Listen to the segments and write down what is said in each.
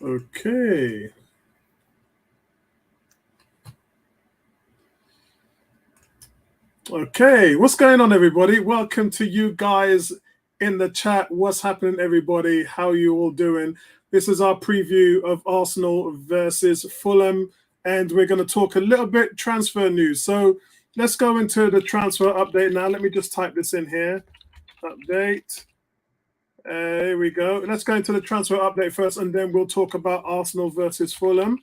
Okay. Okay, what's going on, everybody? Welcome to you guys in the chat. What's happening, everybody? How you all doing? This is our preview of Arsenal versus Fulham, and we're going to talk a little bit transfer news. So let's go into the transfer update now. Let me just type this in here. Update. Here we go. Let's go into the transfer update first, and then we'll talk about Arsenal versus Fulham.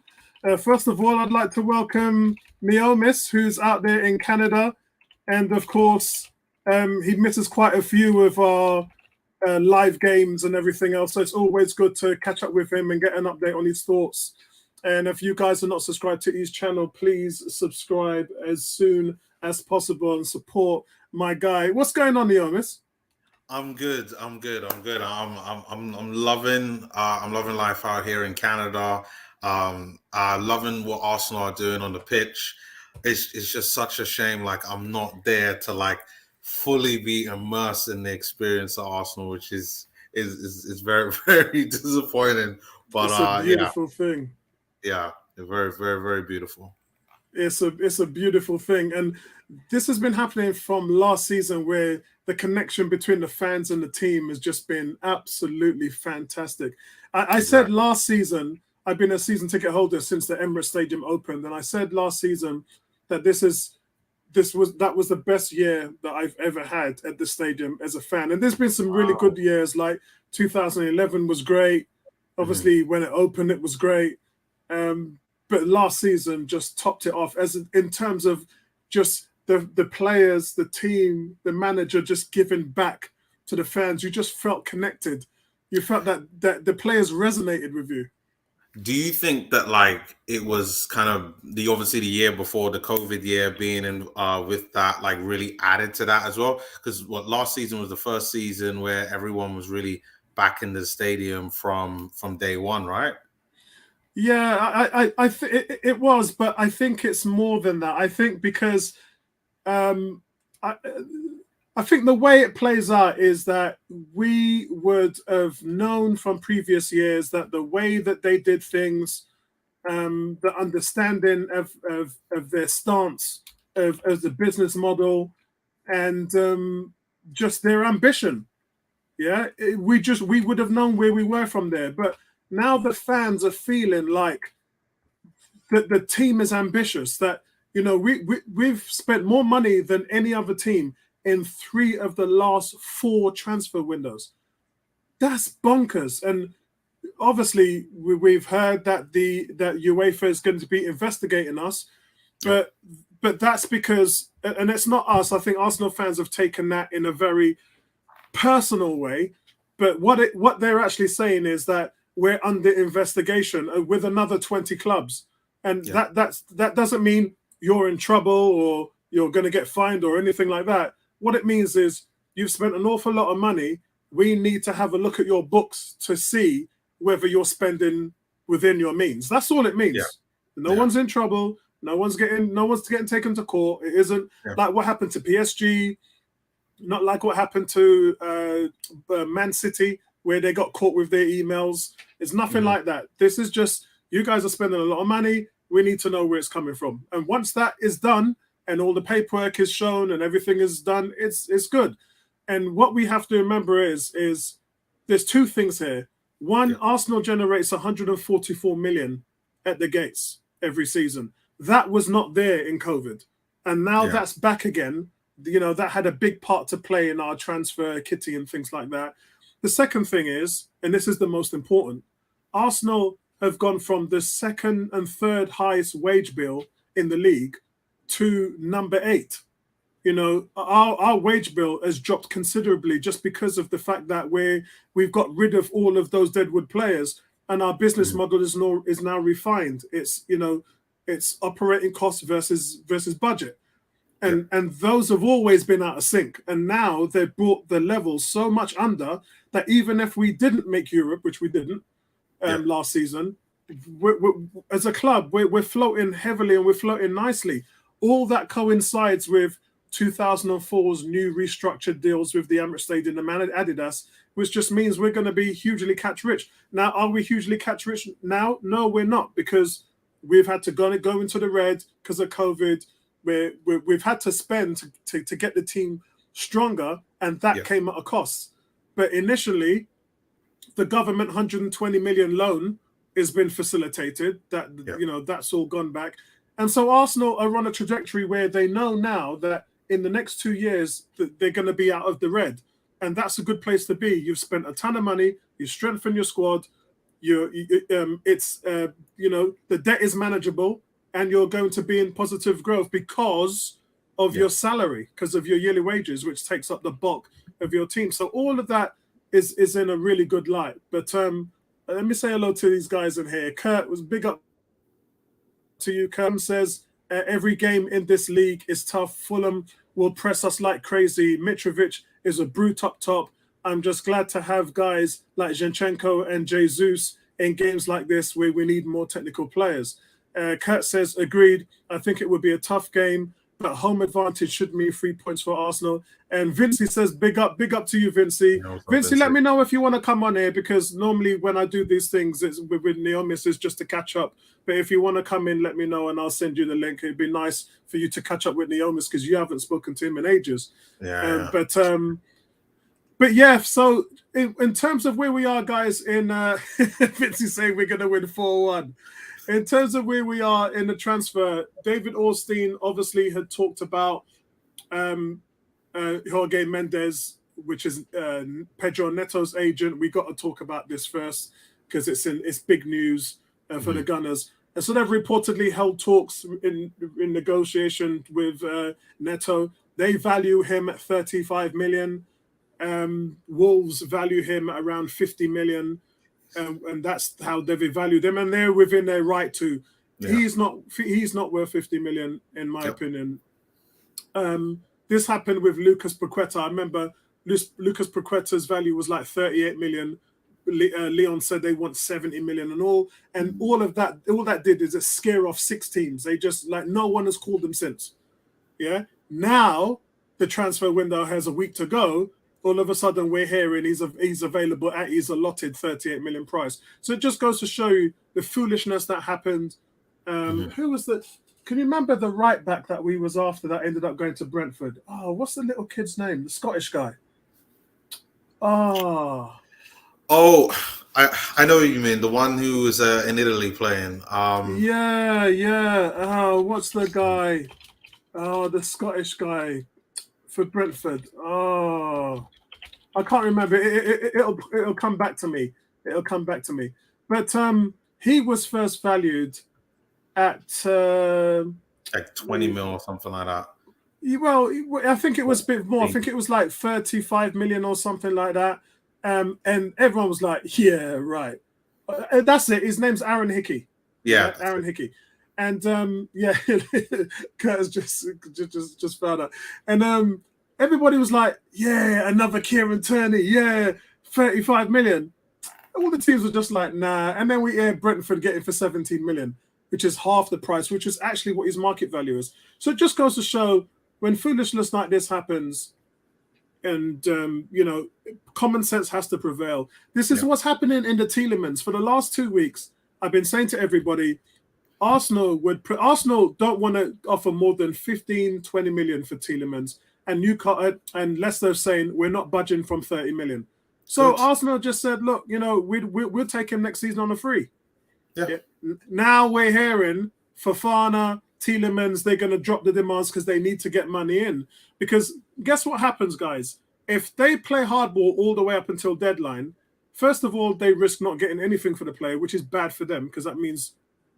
First of all, I'd like to welcome Miomis, who's out there in Canada. And of course, he misses quite a few of our live games and everything else. So it's always good to catch up with him and get an update on his thoughts. And if you guys are not subscribed to his channel, please subscribe as soon as possible and support my guy. What's going on, Miomis? I'm good. I'm loving. I'm loving life out here in Canada. Loving what Arsenal are doing on the pitch. It's just such a shame. Like I'm not there to like fully be immersed in the experience of Arsenal, which is very very disappointing. But it's a beautiful thing. Yeah, very very very beautiful. It's a beautiful thing, and this has been happening from last season, where the connection between the fans and the team has just been absolutely fantastic. I said last season, I've been a season ticket holder since the Emirates Stadium opened, and I said last season that that was the best year that I've ever had at the stadium as a fan. And there's been some really good years, like 2011 was great. Obviously, when it opened, it was great. But last season just topped it off in terms of just the players, the team, the manager just giving back to the fans. You just felt connected. You felt that the players resonated with you. Do you think that like it was kind of obviously the year before, the COVID year, being in with that like really added to that as well? Because last season was the first season where everyone was really back in the stadium from day one, right? Yeah, I it was, but I think it's more than that. I think because I think the way it plays out is that we would have known from previous years that the way that they did things, the understanding of their stance, of the business model, and just their ambition. Yeah, we would have known where we were from there. But now the fans are feeling like the team is ambitious. That we've spent more money than any other team in 3 of the last 4 transfer windows. That's bonkers. And obviously, we've heard that that UEFA is going to be investigating us, but that's because, and it's not us. I think Arsenal fans have taken that in a very personal way. But what they're actually saying is that we're under investigation with another 20 clubs, and that doesn't mean you're in trouble or you're going to get fined or anything like that. What it means is you've spent an awful lot of money. We need to have a look at your books to see whether you're spending within your means. That's all it means. No one's in trouble. No one's getting taken to court. It isn't like what happened to PSG, not like what happened to Man City, where they got caught with their emails. It's nothing like that. This is just, you guys are spending a lot of money. We need to know where it's coming from. And once that is done, and all the paperwork is shown and everything is done, it's good. And what we have to remember is there's 2 things here. One, Arsenal generates 144 million at the gates every season. That was not there in COVID. And now that's back again. That had a big part to play in our transfer kitty and things like that. The second thing is, and this is the most important, Arsenal have gone from the 2nd and 3rd highest wage bill in the league to number 8. Our wage bill has dropped considerably just because of the fact that we've got rid of all of those deadwood players, and our business model is now refined. It's it's operating costs versus budget, and those have always been out of sync. And now they've brought the levels so much under that even if we didn't make Europe, which we didn't last season, we're, as a club we're floating heavily and we're floating nicely. All that coincides with 2004's new restructured deals with the Emirates Stadium and Adidas, which just means we're going to be hugely catch rich. Now, are we hugely catch rich now? No, we're not, because we've had to go into the red because of COVID. We've had to spend to get the team stronger, and that came at a cost. But initially, the government 120 million loan has been facilitated. That that's all gone back, and so Arsenal are on a trajectory where they know now that in the next 2 years that they're going to be out of the red, and that's a good place to be. You've spent a ton of money, you strengthen your squad, the debt is manageable, and you're going to be in positive growth because of your salary, because of your yearly wages, which takes up the bulk of your team. So all of that is in a really good light. But let me say hello to these guys in here. Kurt, was big up to you. Kurt says every game in this league is tough. Fulham will press us like crazy. Mitrovic is a brute up top. I'm just glad to have guys like Zinchenko and Jesus in games like this where we need more technical players. Kurt says, agreed. I think it would be a tough game, but home advantage should mean 3 points for Arsenal. And Vincey says, big up to you, Vincey. Vincey, let me know if you want to come on here, because normally when I do these things, it's with Neomis, is just to catch up. But if you want to come in, let me know and I'll send you the link. It'd be nice for you to catch up with Neomis because you haven't spoken to him in ages. But yeah, so in terms of where we are, guys, in Vincey saying we're going to win 4-1. In terms of where we are in the transfer, David Ornstein obviously had talked about Jorge Mendes, which is Pedro Neto's agent. We got to talk about this first because it's big news for the Gunners. And so they've reportedly held talks in negotiation with Neto. They value him at 35 million. Wolves value him at around 50 million. And that's how they've valued him, and they're within their right to. Yeah. He's not worth 50 million, in my opinion. This happened with Lucas Paqueta. I remember Lucas Paqueta's value was like 38 million. Leon said they want 70 million and all that did is it scare off 6 teams. They just, like, no one has called them since. Yeah. Now the transfer window has a week to go. All of a sudden we're hearing he's available at his allotted 38 million price. So it just goes to show you the foolishness that happened. Who was that? Can you remember the right back that we was after that ended up going to Brentford? Oh, what's the little kid's name? The Scottish guy. I know what you mean. The one who was in Italy playing. Yeah. Oh, what's the guy? Oh, the Scottish guy for Brentford. Oh, I can't remember. It'll come back to me. But he was first valued at like 20 mil or something like that. Well, I think it was a bit more. I think it was like 35 million or something like that. And everyone was like, "Yeah, right." That's it. His name's Aaron Hickey. Yeah, Aaron Hickey. And Curtis just found out. And everybody was like, yeah, another Kieran Tierney, yeah, 35 million. All the teams were just like, nah. And then we hear Brentford getting for 17 million, which is half the price, which is actually what his market value is. So it just goes to show when foolishness like this happens, and common sense has to prevail. This is what's happening in the Tielemans. For the last 2 weeks, I've been saying to everybody, Arsenal don't want to offer more than 15, 20 million for Tielemans. And Newcastle and Leicester saying we're not budging from 30 million. So Arsenal just said, look, we'll take him next season on a free. Yeah. Now we're hearing Fofana, Tielemans, they're going to drop the demands because they need to get money in. Because guess what happens, guys? If they play hardball all the way up until deadline, first of all, they risk not getting anything for the player, which is bad for them because that means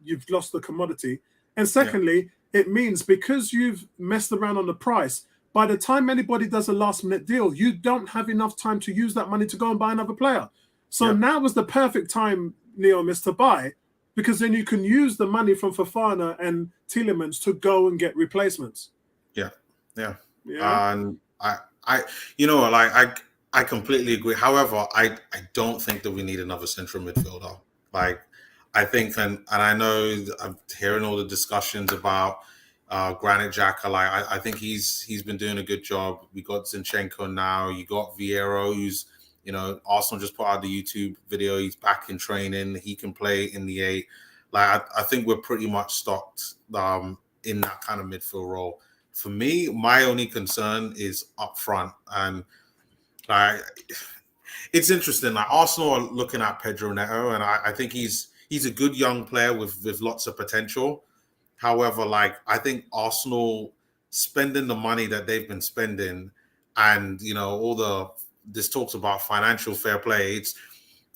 you've lost the commodity. And secondly, it means because you've messed around on the price, by the time anybody does a last-minute deal, you don't have enough time to use that money to go and buy another player. So now was the perfect time, Neom, to buy, because then you can use the money from Fofana and Tielemans to go and get replacements. Yeah. And I completely agree. However, I don't think that we need another central midfielder. Like, I think, and I know I'm hearing all the discussions about, Granit Xhaka. Like I think he's been doing a good job. We got Zinchenko now. You got Vieira, who's Arsenal just put out the YouTube video. He's back in training. He can play in the 8. Like I think we're pretty much stocked in that kind of midfield role. For me, my only concern is up front, and it's interesting. Like Arsenal are looking at Pedro Neto, and I think he's a good young player with lots of potential. However, like I think Arsenal spending the money that they've been spending, and this talks about financial fair play.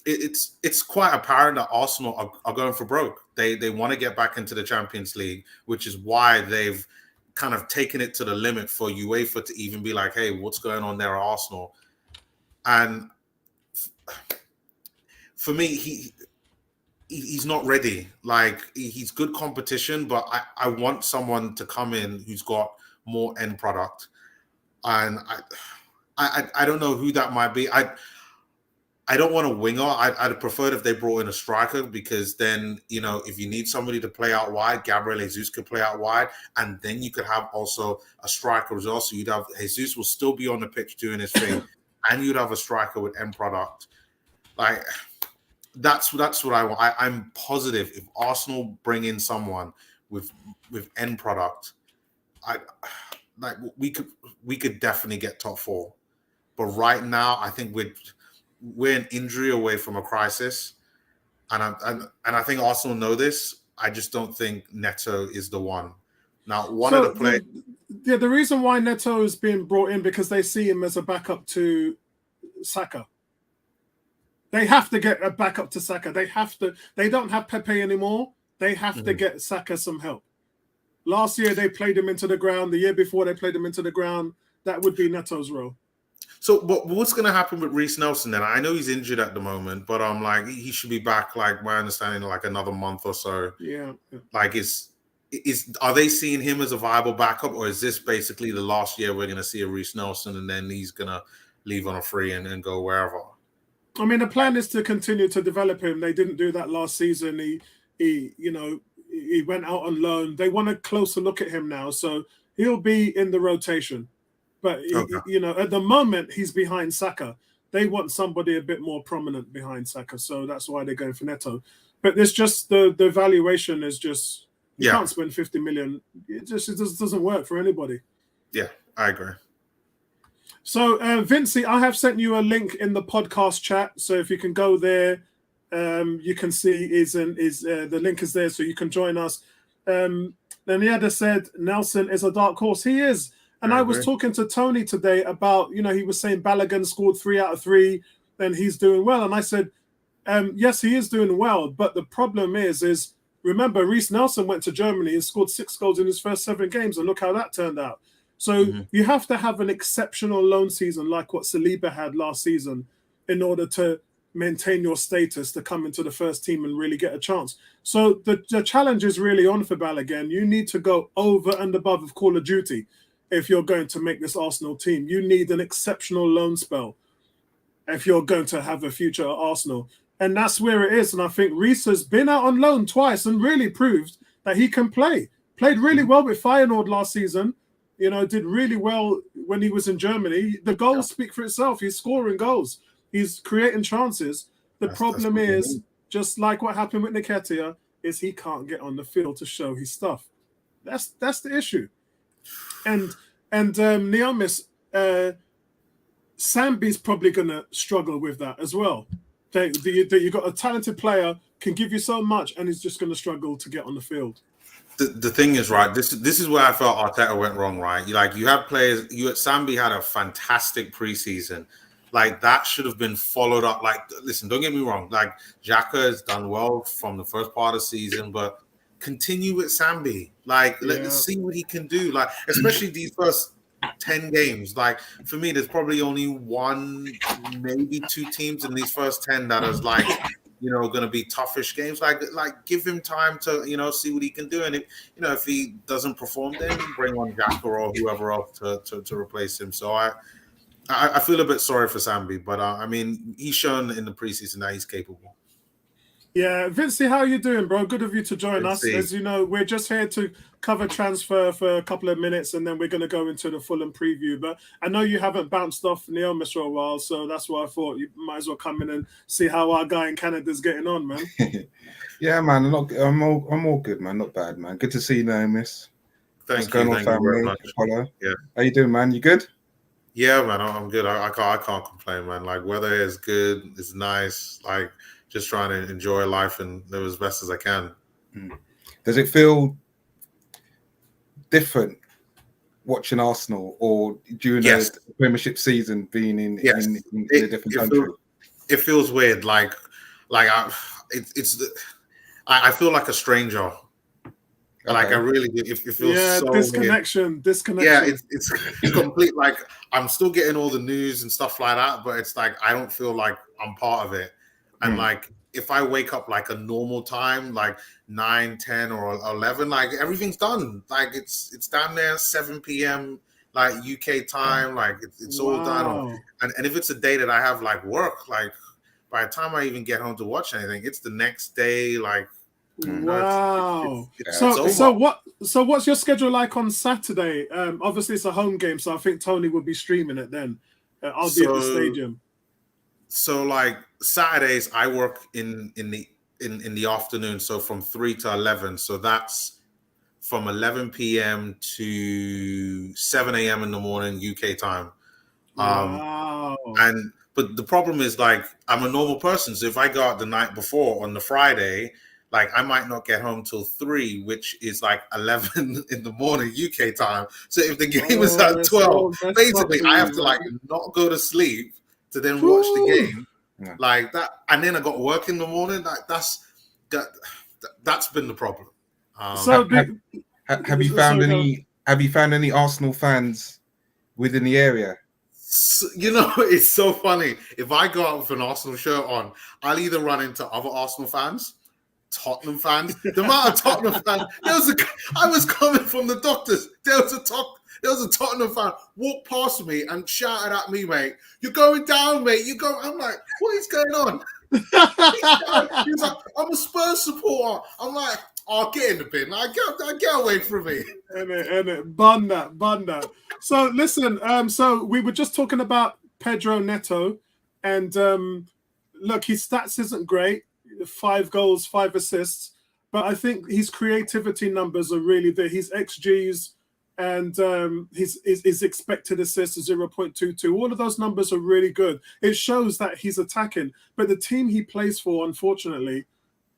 It's quite apparent that Arsenal are going for broke. They want to get back into the Champions League, which is why they've kind of taken it to the limit for UEFA to even be like, hey, what's going on there at Arsenal? And for me, he's not ready. Like he's good competition, but I want someone to come in who's got more end product. And I don't know who that might be. I don't want a winger. I'd prefer if they brought in a striker, because then, if you need somebody to play out wide, Gabriel Jesus could play out wide. And then you could have also a striker as well. So you'd have Jesus will still be on the pitch doing his thing. And you'd have a striker with end product. Like, that's what I want. I'm positive if Arsenal bring in someone with end product, we could definitely get top 4. But right now, I think we're an injury away from a crisis, and I think Arsenal know this. I just don't think Neto is the one. Now, of the players. The reason why Neto is being brought in, because they see him as a backup to Saka. They have to get a backup to Saka. They don't have Pepe anymore. They have to get Saka some help. Last year, they played him into the ground. The year before, they played him into the ground. That would be Neto's role. So, what's going to happen with Reiss Nelson then? I know he's injured at the moment, but like he should be back. Like my understanding, like another month or so. Yeah. Like are they seeing him as a viable backup, or is this basically the last year we're going to see a Reiss Nelson and then he's going to leave on a free and go wherever? I mean, the plan is to continue to develop him. They didn't do that last season. He went out on loan. They want a closer look at him now, so he'll be in the rotation. But at the moment, he's behind Saka. They want somebody a bit more prominent behind Saka, so that's why they're going for Neto. But it's just the valuation is just you can't spend 50 million. It just doesn't work for anybody. Yeah, I agree. So, Vincey, I have sent you a link in the podcast chat. So if you can go there, you can see the link is there, so you can join us. Then the other said Nelson is a dark horse. He is. And I was talking to Tony today about, he was saying Balogun scored 3 out of 3, and he's doing well. And I said, yes, he is doing well. But the problem is remember, Reiss Nelson went to Germany and scored 6 goals in his first 7 games. And look how that turned out. So you have to have an exceptional loan season like what Saliba had last season in order to maintain your status to come into the first team and really get a chance. So the challenge is really on for Balogun. You need to go over and above of Call of Duty if you're going to make this Arsenal team. You need an exceptional loan spell if you're going to have a future at Arsenal. And that's where it is. And I think Reiss has been out on loan twice and really proved that he can play. Played really well with Feyenoord last season. Did really well when he was in Germany. The goals speak for itself. He's scoring goals. He's creating chances. The problem is, just like what happened with Nketiah, is he can't get on the field to show his stuff. That's the issue. And Neomis, Sambi's probably going to struggle with that as well. That you got a talented player, can give you so much, and he's just going to struggle to get on the field. The thing is, right, this is where I felt Arteta went wrong, right? You have players, Sambi had a fantastic preseason. Like, that should have been followed up. Like, listen, don't get me wrong. Like, Xhaka has done well from the first part of the season, but continue with Sambi. Like, let's see what he can do. Like, especially these first 10 games. Like, for me, there's probably only 1, maybe 2 teams in these first 10 that is like, going to be toughish games. Like give him time to, see what he can do. And if he doesn't perform, then bring on Xhaka or whoever else to replace him. So I feel a bit sorry for Sambi, but I mean, he's shown in the preseason that he's capable. Yeah, Vincey, how are you doing, bro? Good of you to join Let's us. see. As you know, we're just here to cover transfer for a couple of minutes, and then we're going to go into the Fulham preview. But I know you haven't bounced off Neomis for a while, so that's why I thought you might as well come in and see how our guy in Canada's getting on, man. Yeah, man. I'm all good, man. Not bad, man. Good to see you, Naomis. What's Thank going you. on, Thank you very family? much. Apollo. Yeah. How you doing, man? You good? Yeah, man, I'm good. I can't complain, man. Like weather is good. It's nice. Like just trying to enjoy life and live as best as I can. Does it feel different watching Arsenal or during a Yes. Premiership season being in Yes. in a different country? It feels weird. I feel like a stranger. Like I Okay. really do. It feels Yeah, so weird. Yeah, disconnection. it's complete. Like I'm still getting all the news and stuff like that, but it's like I don't feel like I'm part of it. And like if I wake up like a normal time, like 9, 10, or 11, like everything's done. Like it's down there 7 p.m. like UK time. Like it's all done. Wow. And if it's a day that I have like work, like by the time I even get home to watch anything, it's the next day. Like Wow. it's over. So what's your schedule like on Saturday? Obviously it's a home game, so I think Tony will be streaming it then. I'll be at the So stadium. So like Saturdays, I work in the afternoon, so from 3 to 11. So that's from 11 p.m. to 7 a.m. in the morning UK time. Wow. But the problem is like I'm a normal person, so if I go out the night before on the Friday, like I might not get home till 3, which is like 11 in the morning UK time. So if the game is at It's 12, all messed up basically for I you, have to like man. not go to sleep to then watch the Whew. game like that, and then I got work in the morning. Like that's been the problem. So Have you found any? Have you found any Arsenal fans within the area? You know, it's so funny. If I go out with an Arsenal shirt on, I'll either run into other Arsenal fans, Tottenham fans. The amount of Tottenham fans. I was coming from the doctors. There was a Tottenham fan walked past me and shouted at me, mate. You're going down, mate. You go. I'm like, what is going on? He's like, I'm a Spurs supporter. I'm like, oh, get in the bin. Like, get away from me. And bun that. So listen, so we were just talking about Pedro Neto, and look, his stats isn't great. 5 goals, 5 assists, but I think his creativity numbers are really there. His XGs and his expected assists is 0.22. All of those numbers are really good. It shows that he's attacking, but the team he plays for, unfortunately,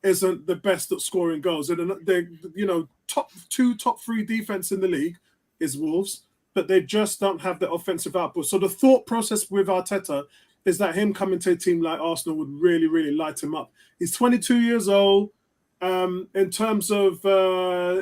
isn't the best at scoring goals. They're top 2, top 3 defense in the league is Wolves, but they just don't have the offensive output. So the thought process with Arteta is that him coming to a team like Arsenal would really, really light him up. He's 22 years old. In terms of,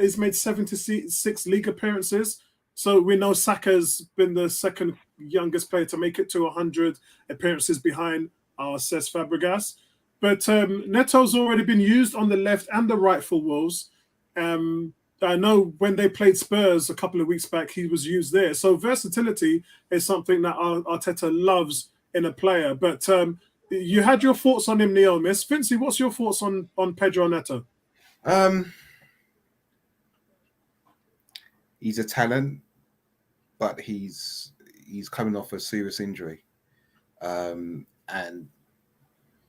he's made 76 league appearances. So we know Saka's been the second youngest player to make it to 100 appearances behind our Cesc Fabregas. But Neto's already been used on the left and the right for Wolves. I know when they played Spurs a couple of weeks back, he was used there. So versatility is something that Arteta loves in a player. But you had your thoughts on him, Neil Miss. Vincey, what's your thoughts on Pedro Neto? He's a talent, but he's coming off a serious injury. And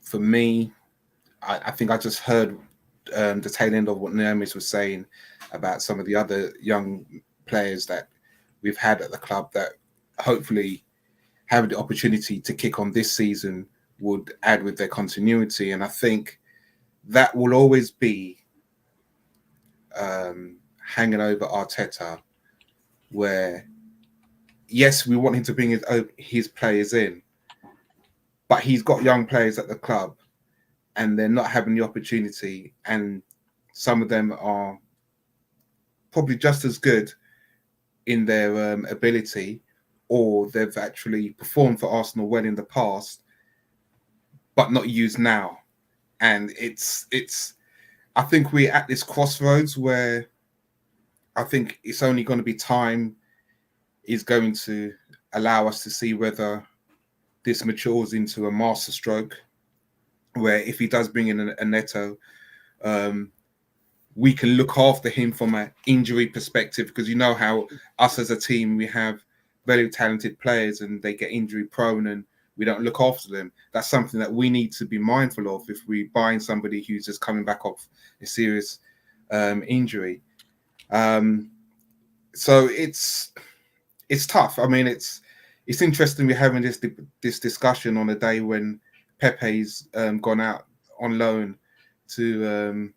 for me, I think I just heard the tail end of what Naomis was saying about some of the other young players that we've had at the club that hopefully have the opportunity to kick on this season would add with their continuity. And I think that will always be hanging over Arteta, where, yes, we want him to bring his players in, but he's got young players at the club and they're not having the opportunity. And some of them are probably just as good in their ability, or they've actually performed for Arsenal well in the past, but not used now. And I think we're at this crossroads where I think it's only going to be time is going to allow us to see whether this matures into a masterstroke where if he does bring in a Neto, we can look after him from an injury perspective, because you know how us as a team, we have very talented players and they get injury prone and we don't look after them. That's something that we need to be mindful of if we're buying somebody who's just coming back off a serious injury. So it's tough. I mean, it's interesting we're having this discussion on a day when Pepe's gone out on loan to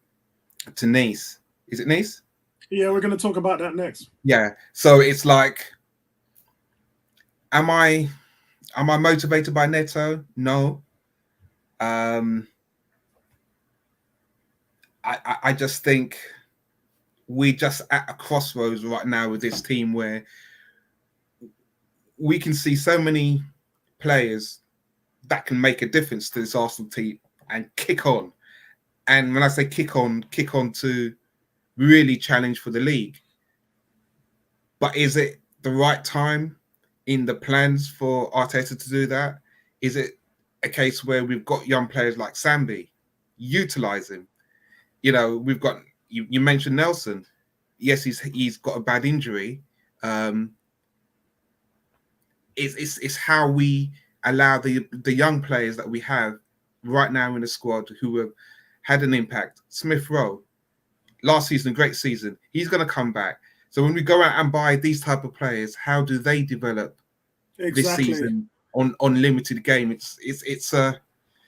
Nice. Is it Nice? Yeah, we're going to talk about that next. Yeah. So it's like, am I motivated by Neto? No. I just think we're just at a crossroads right now with this team where we can see so many players that can make a difference to this Arsenal team and kick on. And when I say kick on to really challenge for the league. But is it the right time in the plans for Arteta to do that? Is it a case where we've got young players like Sambi, utilize him? You know, we've got, you mentioned Nelson. Yes, he's got a bad injury. It's how we allow the young players that we have right now in the squad who have had an impact. Smith Rowe, last season, great season. He's going to come back. So when we go out and buy these type of players, how do they develop this season on limited game? It's a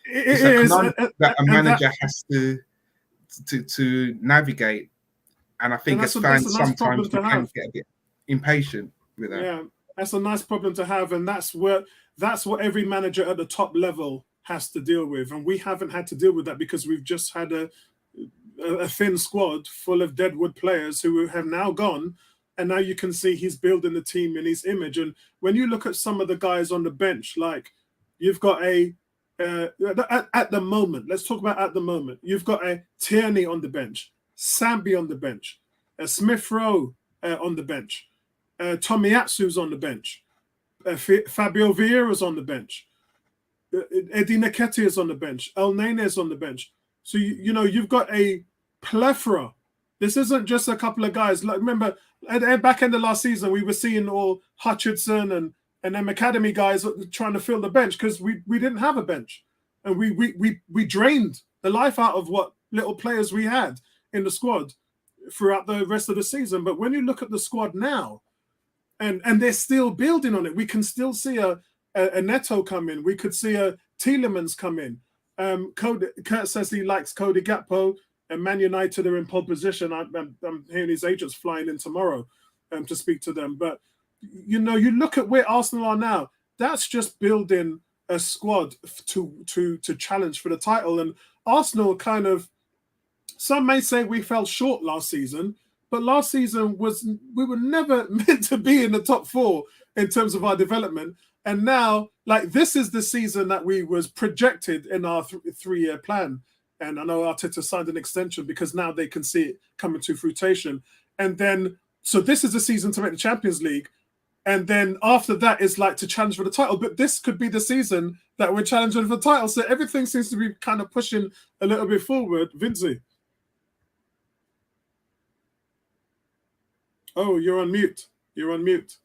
conundrum that a manager has to navigate. And I think as fans sometimes we can get a bit impatient with that. Yeah, that's a nice problem to have, and that's what every manager at the top level has to deal with. And we haven't had to deal with that because we've just had a thin squad full of deadwood players who have now gone, and now you can see he's building the team in his image. And when you look at some of the guys on the bench, like you've got at the moment, let's talk about at the moment, you've got a Tierney on the bench, Sambi on the bench, Smith Rowe on the bench, Tomiyasu's on the bench, Fabio Vieira is on the bench, Eddie Nketiah is on the bench, El Nene is on the bench. So you know you've got a plethora. This isn't just a couple of guys. Like remember, at the back end of last season, we were seeing all Hutchinson and them academy guys trying to fill the bench because we didn't have a bench, and we drained the life out of what little players we had in the squad throughout the rest of the season. But when you look at the squad now, and they're still building on it, we can still see a Neto come in. We could see a Tielemans come in. Kurt says he likes Cody Gakpo, and Man United are in pole position. I'm hearing his agents flying in tomorrow to speak to them. But you know, you look at where Arsenal are now. That's just building a squad to challenge for the title. And Arsenal kind of, some may say we fell short last season, but last season we were never meant to be in the top four in terms of our development. And now, like, this is the season that we was projected in our 3-year plan. And I know Arteta signed an extension because now they can see it coming to fruition. And then, so this is the season to make the Champions League. And then after that is like to challenge for the title. But this could be the season that we're challenging for the title. So everything seems to be kind of pushing a little bit forward. Vinci. Oh, you're on mute. You're on mute.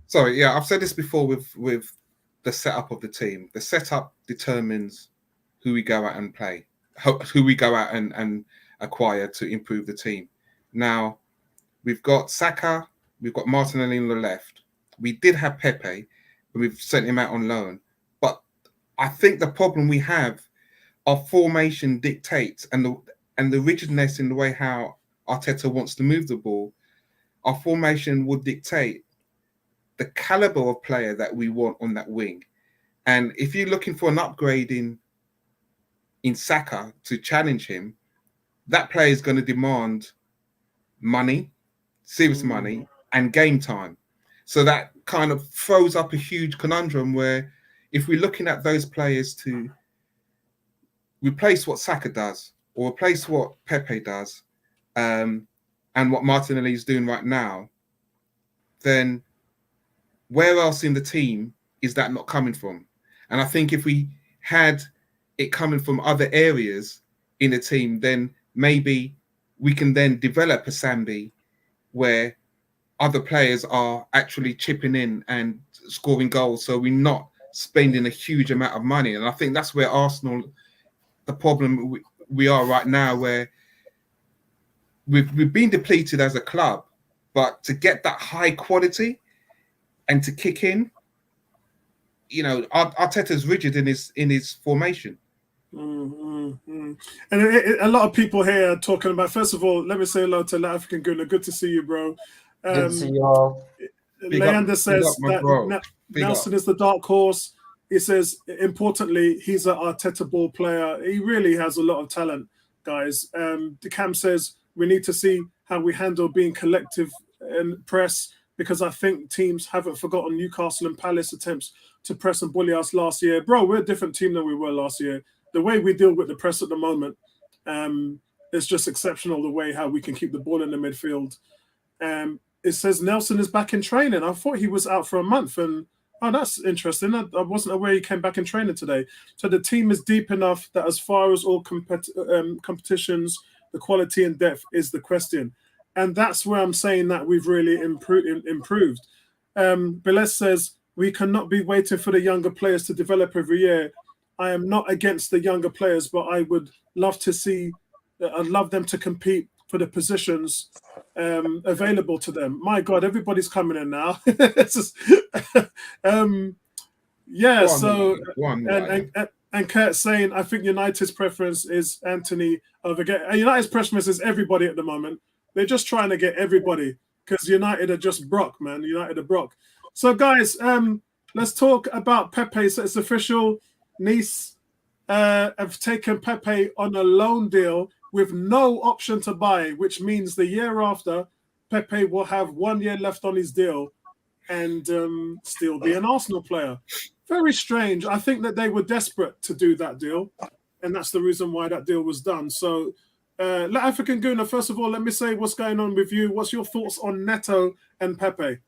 Sorry, yeah, I've said this before with the setup of the team. The setup determines who we go out and play, who we go out and acquire to improve the team. Now, we've got Saka, we've got Martinelli on the left. We did have Pepe, but we've sent him out on loan. But I think the problem we have, our formation dictates, and the rigidness in the way how Arteta wants to move the ball, our formation would dictate the caliber of player that we want on that wing. And if you're looking for an upgrade in Saka to challenge him, that player is going to demand money, serious money, and game time. So that kind of throws up a huge conundrum where if we're looking at those players to replace what Saka does or replace what Pepe does and what Martinelli is doing right now, then where else in the team is that not coming from? And I think if we had it coming from other areas in a team, then maybe we can then develop a Sambi where other players are actually chipping in and scoring goals. So we're not spending a huge amount of money. And I think that's where Arsenal, the problem we are right now, where we've been depleted as a club, but to get that high quality and to kick in, you know, Arteta's rigid in his formation. And a lot of people here are talking about. First of all, let me say hello to African Gunner. Good to see you, bro. Good to see you all. Leander says that Nelson is the dark horse. He says, importantly, he's an Arteta ball player. He really has a lot of talent, guys. DeCam says we need to see how we handle being collective and press, because I think teams haven't forgotten Newcastle and Palace attempts to press and bully us last year. Bro, we're a different team than we were last year. The way we deal with the press at the moment is just exceptional, the way how we can keep the ball in the midfield. It says Nelson is back in training. I thought he was out for a month, and that's interesting. I wasn't aware he came back in training today. So the team is deep enough that as far as all competitions, the quality and depth is the question. And that's where I'm saying that we've really improved. Beles says, we cannot be waiting for the younger players to develop every year. I am not against the younger players, but I would love to see, I'd love them to compete for the positions available to them. My God, everybody's coming in now. And Kurt's saying, I think United's preference is Anthony over. United's preference is everybody at the moment. They're just trying to get everybody because United are just Brock, man. United are Brock. So, guys, let's talk about Pepe. So it's official. Nice have taken Pepe on a loan deal with no option to buy, which means the year after, Pepe will have 1 year left on his deal and still be an Arsenal player. Very strange. I think that they were desperate to do that deal, and that's the reason why that deal was done. So, African Guna, first of all, let me say what's going on with you. What's your thoughts on Neto and Pepe?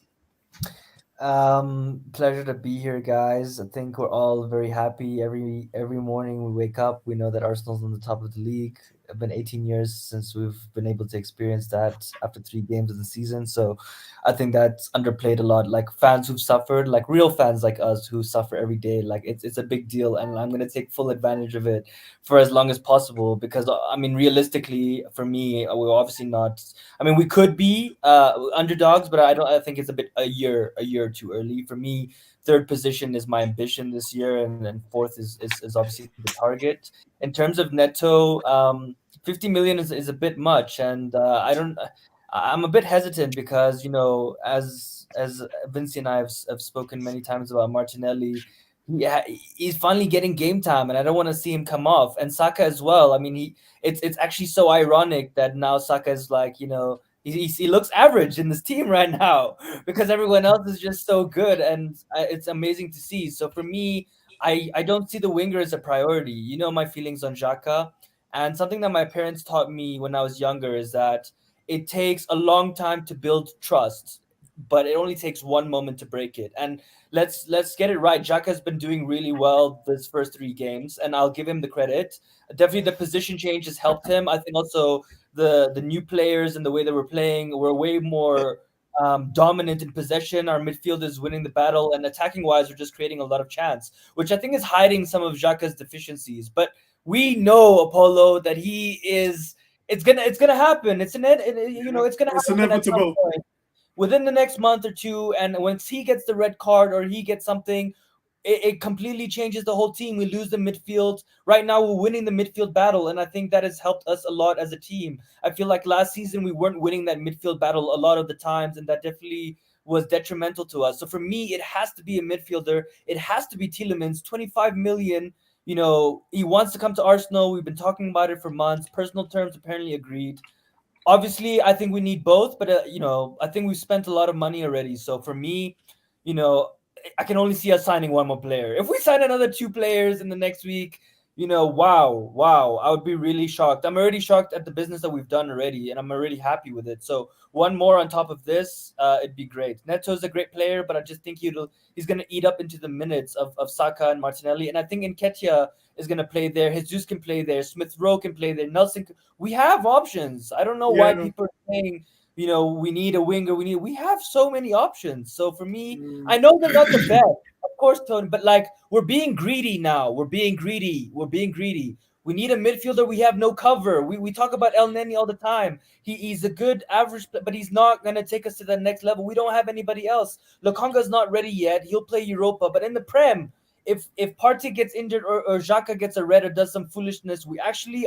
Pleasure to be here, guys. I think we're all very happy. Every morning we wake up, we know that Arsenal's on the top of the league. It's been 18 years since we've been able to experience that after 3 games of the season. So I think that's underplayed a lot. Like fans who've suffered, like real fans like us who suffer every day, like it's a big deal, and I'm gonna take full advantage of it for as long as possible. Because I mean, realistically, for me, we're obviously not. I mean, we could be underdogs, but I think it's a year or too early for me. 3rd position is my ambition this year, and 4th is obviously the target. In terms of Neto, 50 million is a bit much, and I'm a bit hesitant because, you know, as Vinci and I have spoken many times about Martinelli, he's finally getting game time, and I don't want to see him come off. And Saka as well. I mean, it's actually so ironic that now Saka is like, you know, he looks average in this team right now because everyone else is just so good, and it's amazing to see. So for me, I don't see the winger as a priority. You know my feelings on Xhaka, and something that my parents taught me when I was younger is that it takes a long time to build trust, but it only takes one moment to break it. And let's get it right. Xhaka has been doing really well this first 3 games, and I'll give him the credit. Definitely the position change has helped him. I think also the new players and the way that we're playing, we're way more dominant in possession. Our midfield is winning the battle, and attacking wise, we're just creating a lot of chance, which I think is hiding some of Xhaka's deficiencies. But we know, Apollo, that he is. It's gonna happen. It's gonna happen. It's inevitable. Within the next month or 2, and once he gets the red card or he gets something, it completely changes the whole team. We lose the midfield. Right now, we're winning the midfield battle, and I think that has helped us a lot as a team. I feel like last season we weren't winning that midfield battle a lot of the times, and that definitely was detrimental to us. So for me, it has to be a midfielder. It has to be Tielemans, 25 million. You know, he wants to come to Arsenal. We've been talking about it for months. Personal terms apparently agreed. Obviously, I think we need both, but you know, I think we've spent a lot of money already. So for me, you know, I can only see us signing one more player. If we sign another 2 players in the next week, wow, I would be really shocked. I'm already shocked at the business that we've done already, and I'm already happy with it. So one more on top of this, it'd be great. Neto's a great player, but I just think he's going to eat up into the minutes of Saka and Martinelli, and I think Nketiah is going to play there. Jesus can play there. Smith Rowe can play there. Nelson. We have options. I don't know why people are saying, we need a winger. We have so many options. So for me, I know they're not the best. Of course, Tony, but we're being greedy now. We're being greedy. We need a midfielder. We have no cover. We talk about El Neni all the time. He's a good average, but he's not going to take us to the next level. We don't have anybody else. Lokonga's not ready yet. He'll play Europa, but in the Prem, if Partey gets injured or Xhaka gets a red or does some foolishness,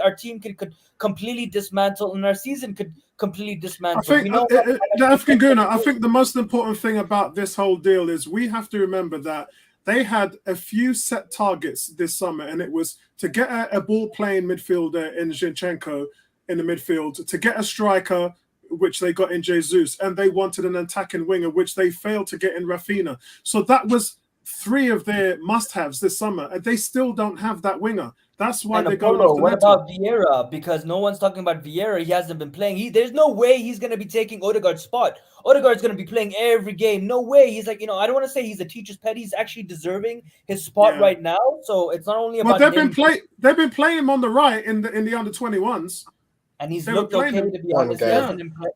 our team could completely dismantle, and our season could completely dismantle. I think the African Guna, I think the most important thing about this whole deal is we have to remember that they had a few set targets this summer, and it was to get a ball-playing midfielder in Zinchenko in the midfield, to get a striker, which they got in Jesus, and they wanted an attacking winger, which they failed to get in Rafinha. So that was 3 of their must-haves this summer, and they still don't have that winger. That's why they're going off the What about Vieira? Because no one's talking about Vieira. He hasn't been playing. There's no way he's going to be taking Odegaard's spot. Odegaard's going to be playing every game. No way. He's like, I don't want to say he's a teacher's pet. He's actually deserving his spot right now. So it's not only about they've been playing him on the right in the under 21s. And he's looked okay, to be honest.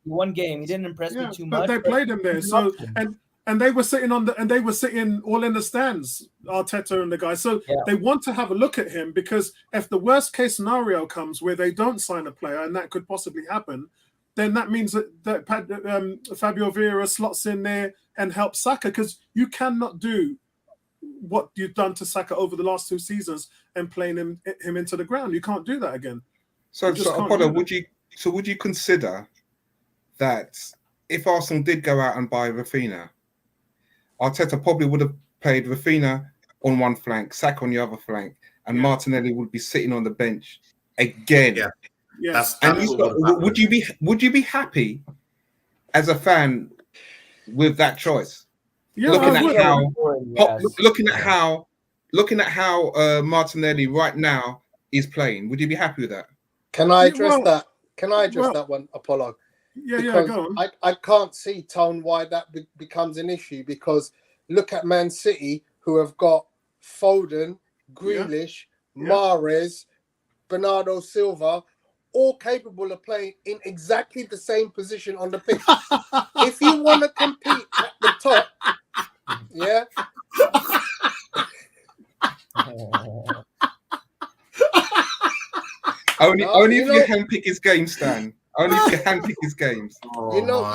One game. He didn't impress me too much. But they played him there. So and they were sitting all in the stands, Arteta and the guys. So they want to have a look at him, because if the worst case scenario comes where they don't sign a player, and that could possibly happen, then that means that Fabio Vieira slots in there and helps Saka, because you cannot do what you've done to Saka over the last 2 seasons and playing him into the ground. You can't do that again. So Apollo, would you consider that if Arsenal did go out and buy Rafinha, Arteta probably would have played Rafinha on one flank, Saka on the other flank, and Martinelli would be sitting on the bench again? Yeah. Would you be happy as a fan with that choice? Yeah, looking at how Martinelli right now is playing, would you be happy with that? Can I address that? Can I address that one, Apollo? Yeah, go on. I can't see, Tone, why that becomes an issue, because look at Man City, who have got Foden, Grealish, Mahrez, Bernardo Silva, all capable of playing in exactly the same position on the pitch. If you want to compete at the top, Only if you handpick his games, Stan. Only if you handpick his games. You know.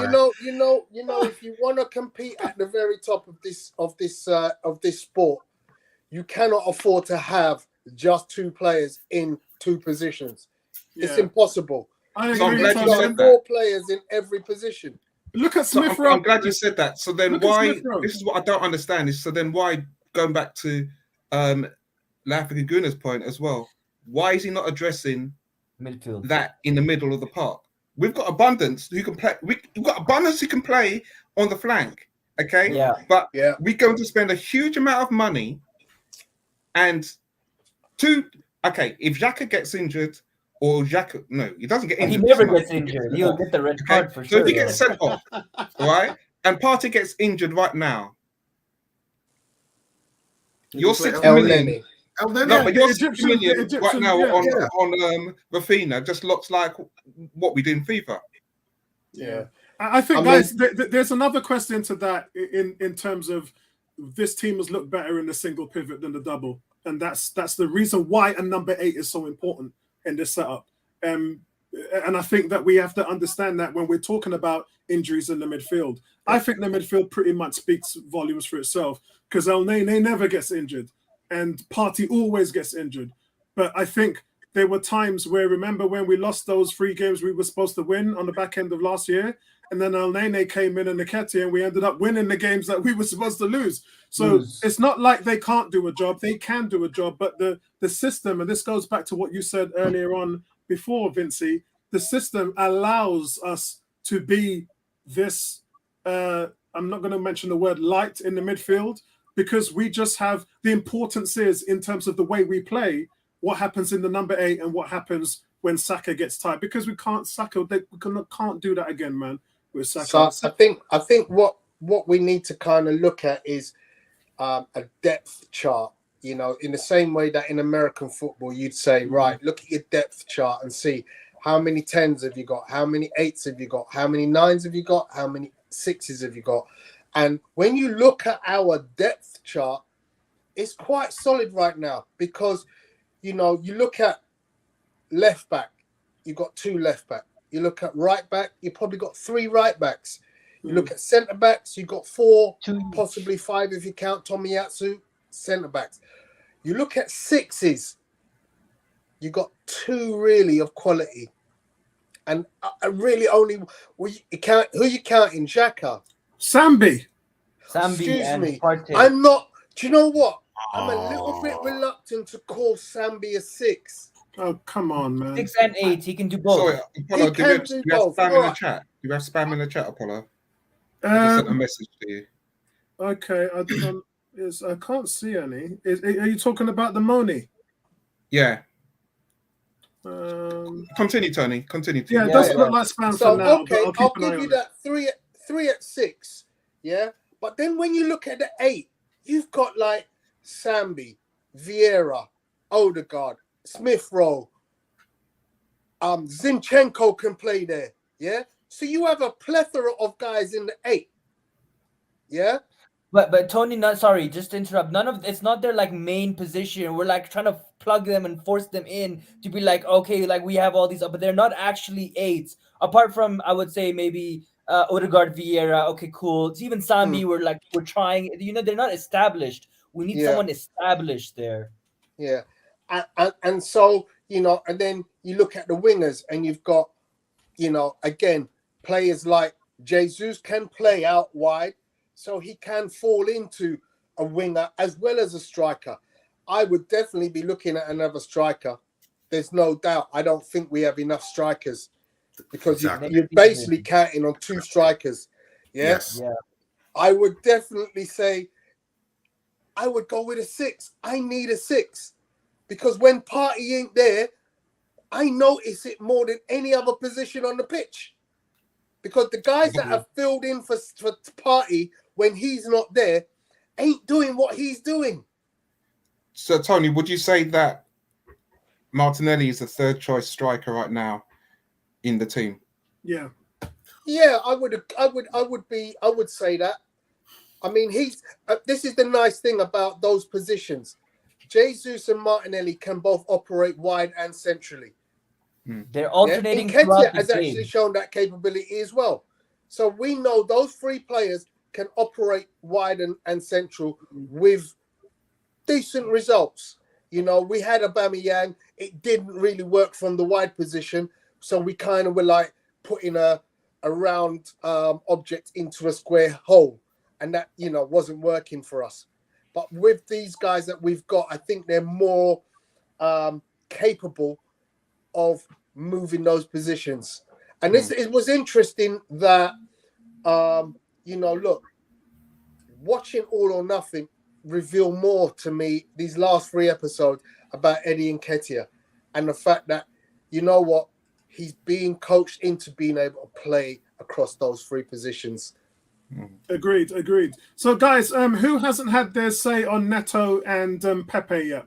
If you want to compete at the very top of this sport, you cannot afford to have just 2 players in 2 positions. It's impossible. I'm glad you said 4 players in every position. Look at Smith. I'm glad you said that. So then why? This is what I don't understand. Is so then why, going back to African Guna's point as well, why is he not addressing midfield that in the middle of the park? We've got abundance who can play. We've got abundance who can play on the flank. Okay. But we're going to spend a huge amount of money, and if Xhaka gets injured, or Xhaka, no, he doesn't get injured. He never gets injured. He'll get the red card for sure. So if he gets sent off, right, and Partey gets injured right now, you're 6 million. No, but you're 6 million right now on Rafinha. Just looks like what we do in FIFA. Yeah, I think, guys, there's another question to that in terms of this team has looked better in the single pivot than the double, and that's the reason why a number 8 is so important in this setup. And I think that we have to understand that when we're talking about injuries in the midfield. I think the midfield pretty much speaks volumes for itself, because El Nene never gets injured and Partey always gets injured. But I think there were times where, remember when we lost those 3 games we were supposed to win on the back end of last year, and then El Nene came in and Nketiah, and we ended up winning the games that we were supposed to lose. So it's not like they can't do a job. They can do a job, but the system, and this goes back to what you said earlier on before, Vincey, the system allows us to be this, I'm not going to mention the word light in the midfield, because we just have the importance is in terms of the way we play. what happens in the number 8 and what happens when Saka gets tired, because we can't do that again, man. With Saka. So I think what we need to kind of look at is a depth chart. You know, in the same way that in American football, you'd say, right, look at your depth chart and see how many 10s have you got, how many 8s have you got, how many 9s have you got, how many 6s have you got. And when you look at our depth chart, it's quite solid right now because, you know, you look at left back, you've got 2 left back. You look at right back, you probably got 3 right backs. You look at centre backs, you've got 4, possibly 5 if you count Tomiyasu, centre backs. You look at 6s, you got 2 really of quality. And I really only, who you counting? Xhaka? Sambi. Excuse me. Partey. I'm not, do you know what? I'm a little bit reluctant to call Sambi a 6. Oh, come on, man. 6 and 8, he can do both. Sorry, Apollo, do you have spam in the Alright. chat? Do you have spam in the chat, Apollo? I just sent a message to you. Okay, I can't see any. Are you talking about the Moni? Yeah. Continue, Tony. Continue. Yeah, it doesn't look like spam So, for now. okay, but I'll keep an eye give you on that 3 at 6. Yeah. But then when you look at the 8, you've got like Sambi, Vieira, Odegaard, Smith Rowe, Zinchenko can play there. Yeah. So you have a plethora of guys in the 8. Yeah. But Tony, not sorry, just to interrupt. It's not their like main position. We're like trying to plug them and force them in to be like, okay, like we have all these, but they're not actually 8s. Apart from, I would say maybe Odegaard, Vieira. Okay, cool. It's even Sambi. We're trying. You know, they're not established. We need someone established there. Yeah, and so, you know, and then you look at the wingers, and you've got, you know, again, players like Jesus can play out wide, so he can fall into a winger as well as a striker. I would definitely be looking at another striker. There's no doubt. I don't think we have enough strikers because you're basically counting on 2 strikers. Yeah? Yes. Yeah. I would definitely say I would go with a 6. I need a 6 because when Partey ain't there, I notice it more than any other position on the pitch. Because the guys that have filled in for Partey when he's not there ain't doing what he's doing. So, Tony, would you say that Martinelli is the 3rd choice striker right now in the team? Yeah. Yeah, I would say that. I mean, this is the nice thing about those positions. Jesus and Martinelli can both operate wide and centrally. They're alternating Nketiah throughout the has game. actually shown that capability as well. So we know those 3 players can operate wide and central with decent results. You know, we had Aubameyang. It didn't really work from the wide position. So we kind of were like putting a round object into a square hole. And that, you know, wasn't working for us. But with these guys that we've got, I think they're more capable of moving those positions. And it was interesting that, you know, look, watching All or Nothing revealed more to me these last 3 episodes about Eddie Nketiah and the fact that, you know what, he's being coached into being able to play across those 3 positions. Agreed. So, guys, who hasn't had their say on Neto and Pepe yet?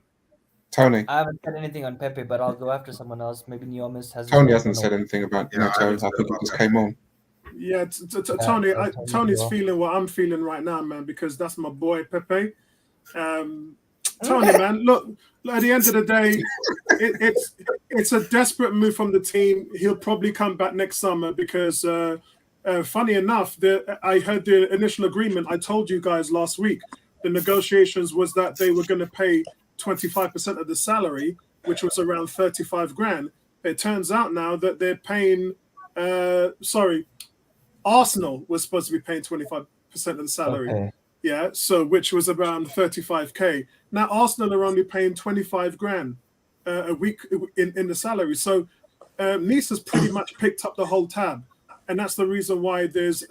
Tony. I haven't said anything on Pepe, but I'll go after someone else. Maybe Neomis has. Tony hasn't said anything about Yeah, Neto. I think he just came on. Yeah, Tony. Tony's feeling what I'm feeling right now, man, because that's my boy Pepe. Tony, man, look. At the end of the day, it's a desperate move from the team. He'll probably come back next summer because, funny enough, I heard the initial agreement. I told you guys last week. The negotiations was that they were going to pay 25% of the salary, which was around 35 grand. It turns out now that they're paying. Arsenal was supposed to be paying 25% of the salary. Okay. Yeah, so which was around 35k. Now Arsenal are only paying 25 grand a week in the salary. So Nice has pretty much picked up the whole tab, and that's the reason why there's.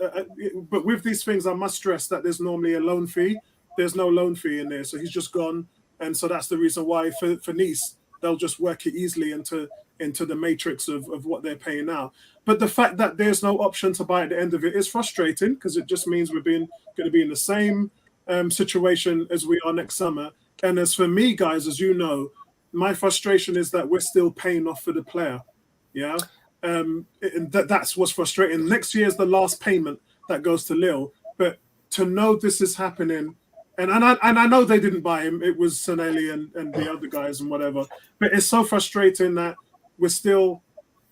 But with these things, I must stress that there's normally a loan fee. There's no loan fee in there, so he's just gone, and so that's the reason why for Nice they'll just work it easily into the matrix of what they're paying out. But the fact that there's no option to buy at the end of it is frustrating, because it just means we're going to be in the same situation as we are next summer. And as for me, guys, as you know, my frustration is that we're still paying off for the player. Yeah. And that's what's frustrating. Next year is the last payment that goes to Lille. But to know this is happening, and I know they didn't buy him. It was Sanelli and the other guys and whatever. But it's so frustrating that we're still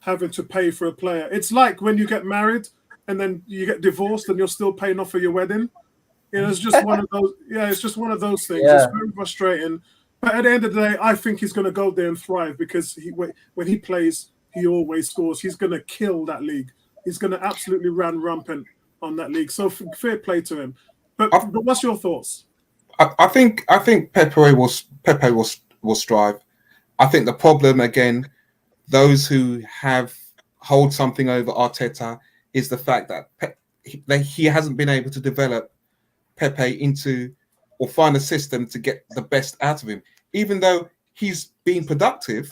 having to pay for a player. It's like when you get married and then you get divorced and you're still paying off for your wedding. You know, it's just one of those. Yeah, it's just one of those things. Yeah. It's very frustrating. But at the end of the day, I think he's going to go there and thrive, because when he plays, he always scores. He's going to kill that league. He's going to absolutely run rampant on that league. So fair play to him. But what's your thoughts? I think Pepe will strive. I think the problem, again, those who hold something over Arteta, is the fact that he hasn't been able to develop Pepe into, or find a system to get the best out of him. Even though he's been productive,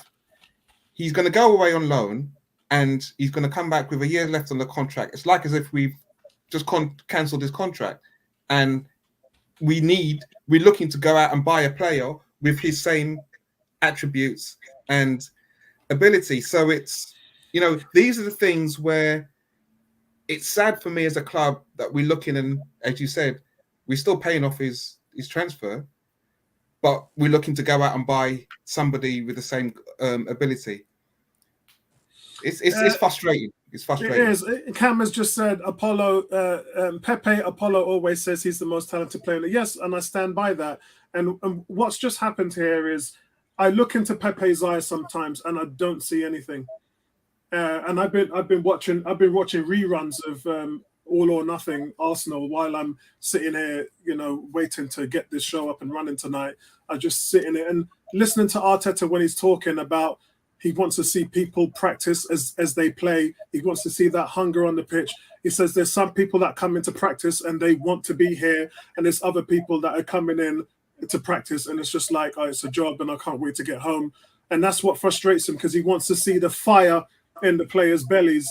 he's going to go away on loan and he's going to come back with a year left on the contract. It's like as if we've just cancelled his contract, and we're looking to go out and buy a player with his same attributes and ability. So it's, these are the things where it's sad for me as a club that we're looking, and as you said, we're still paying off his transfer, but we're looking to go out and buy somebody with the same ability. It's frustrating. It's frustrating. It is. Cam has just said Pepe Apollo always says he's the most talented player. Yes, and I stand by that. And what's just happened here is I look into Pepe's eyes sometimes and I don't see anything. And I've been watching reruns of All or Nothing Arsenal while I'm sitting here, waiting to get this show up and running tonight. I just sit in it and listening to Arteta when he's talking about he wants to see people practice as they play. He wants to see that hunger on the pitch. He says there's some people that come into practice and they want to be here, and there's other people that are coming in to practice and it's just like, oh, it's a job and I can't wait to get home. And that's what frustrates him, because he wants to see the fire in the players' bellies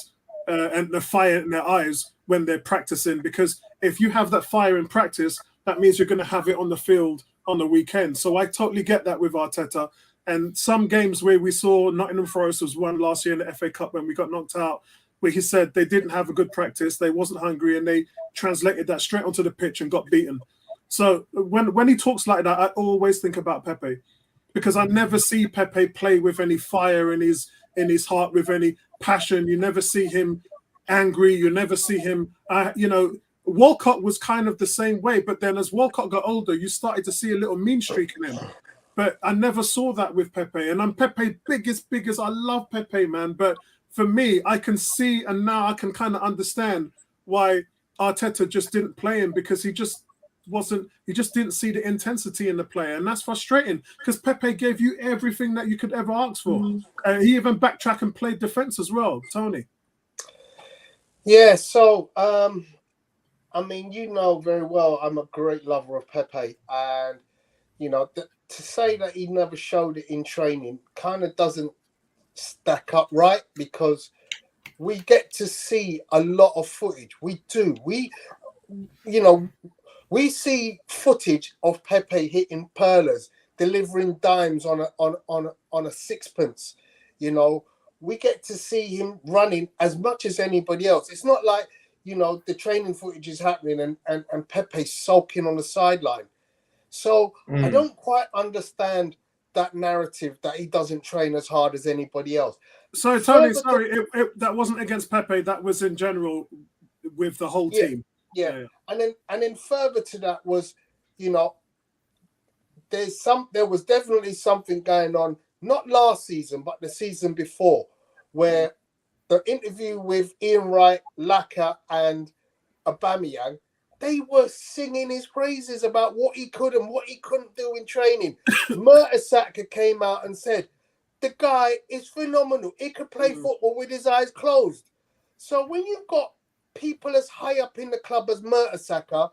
and the fire in their eyes when they're practicing. Because if you have that fire in practice, that means you're going to have it on the field on the weekend. So I totally get that with Arteta. And some games where we saw Nottingham Forest was one last year in the FA Cup when we got knocked out, where he said they didn't have a good practice, they wasn't hungry, and they translated that straight onto the pitch and got beaten. So when he talks like that, I always think about Pepe, because I never see Pepe play with any fire in his heart, with any passion. You never see him angry. You never see him. Walcott was kind of the same way, but then as Walcott got older, you started to see a little mean streak in him. But I never saw that with Pepe. And I'm Pepe biggest. I love Pepe, man. But for me, I can see, and now I can kind of understand why Arteta just didn't play him, because he just didn't see the intensity in the player. And that's frustrating, because Pepe gave you everything that you could ever ask for. He even backtracked and played defense as well. Tony. Yeah, so, very well, I'm a great lover of Pepe. And, to say that he never showed it in training kind of doesn't stack up right, because we get to see a lot of footage. We do. We see footage of Pepe hitting perlers, delivering dimes on a sixpence. We get to see him running as much as anybody else. It's not like, the training footage is happening and Pepe's sulking on the sideline. So I don't quite understand that narrative that he doesn't train as hard as anybody else. So Tony, that wasn't against Pepe. That was in general with the whole team. Yeah. And then further to that was, there was definitely something going on, not last season, but the season before, where the interview with Ian Wright, Laka, and Aubameyang, they were singing his praises about what he could and what he couldn't do in training. Mertesacker came out and said, the guy is phenomenal. He could play football with his eyes closed. So when you've got people as high up in the club as Mertesacker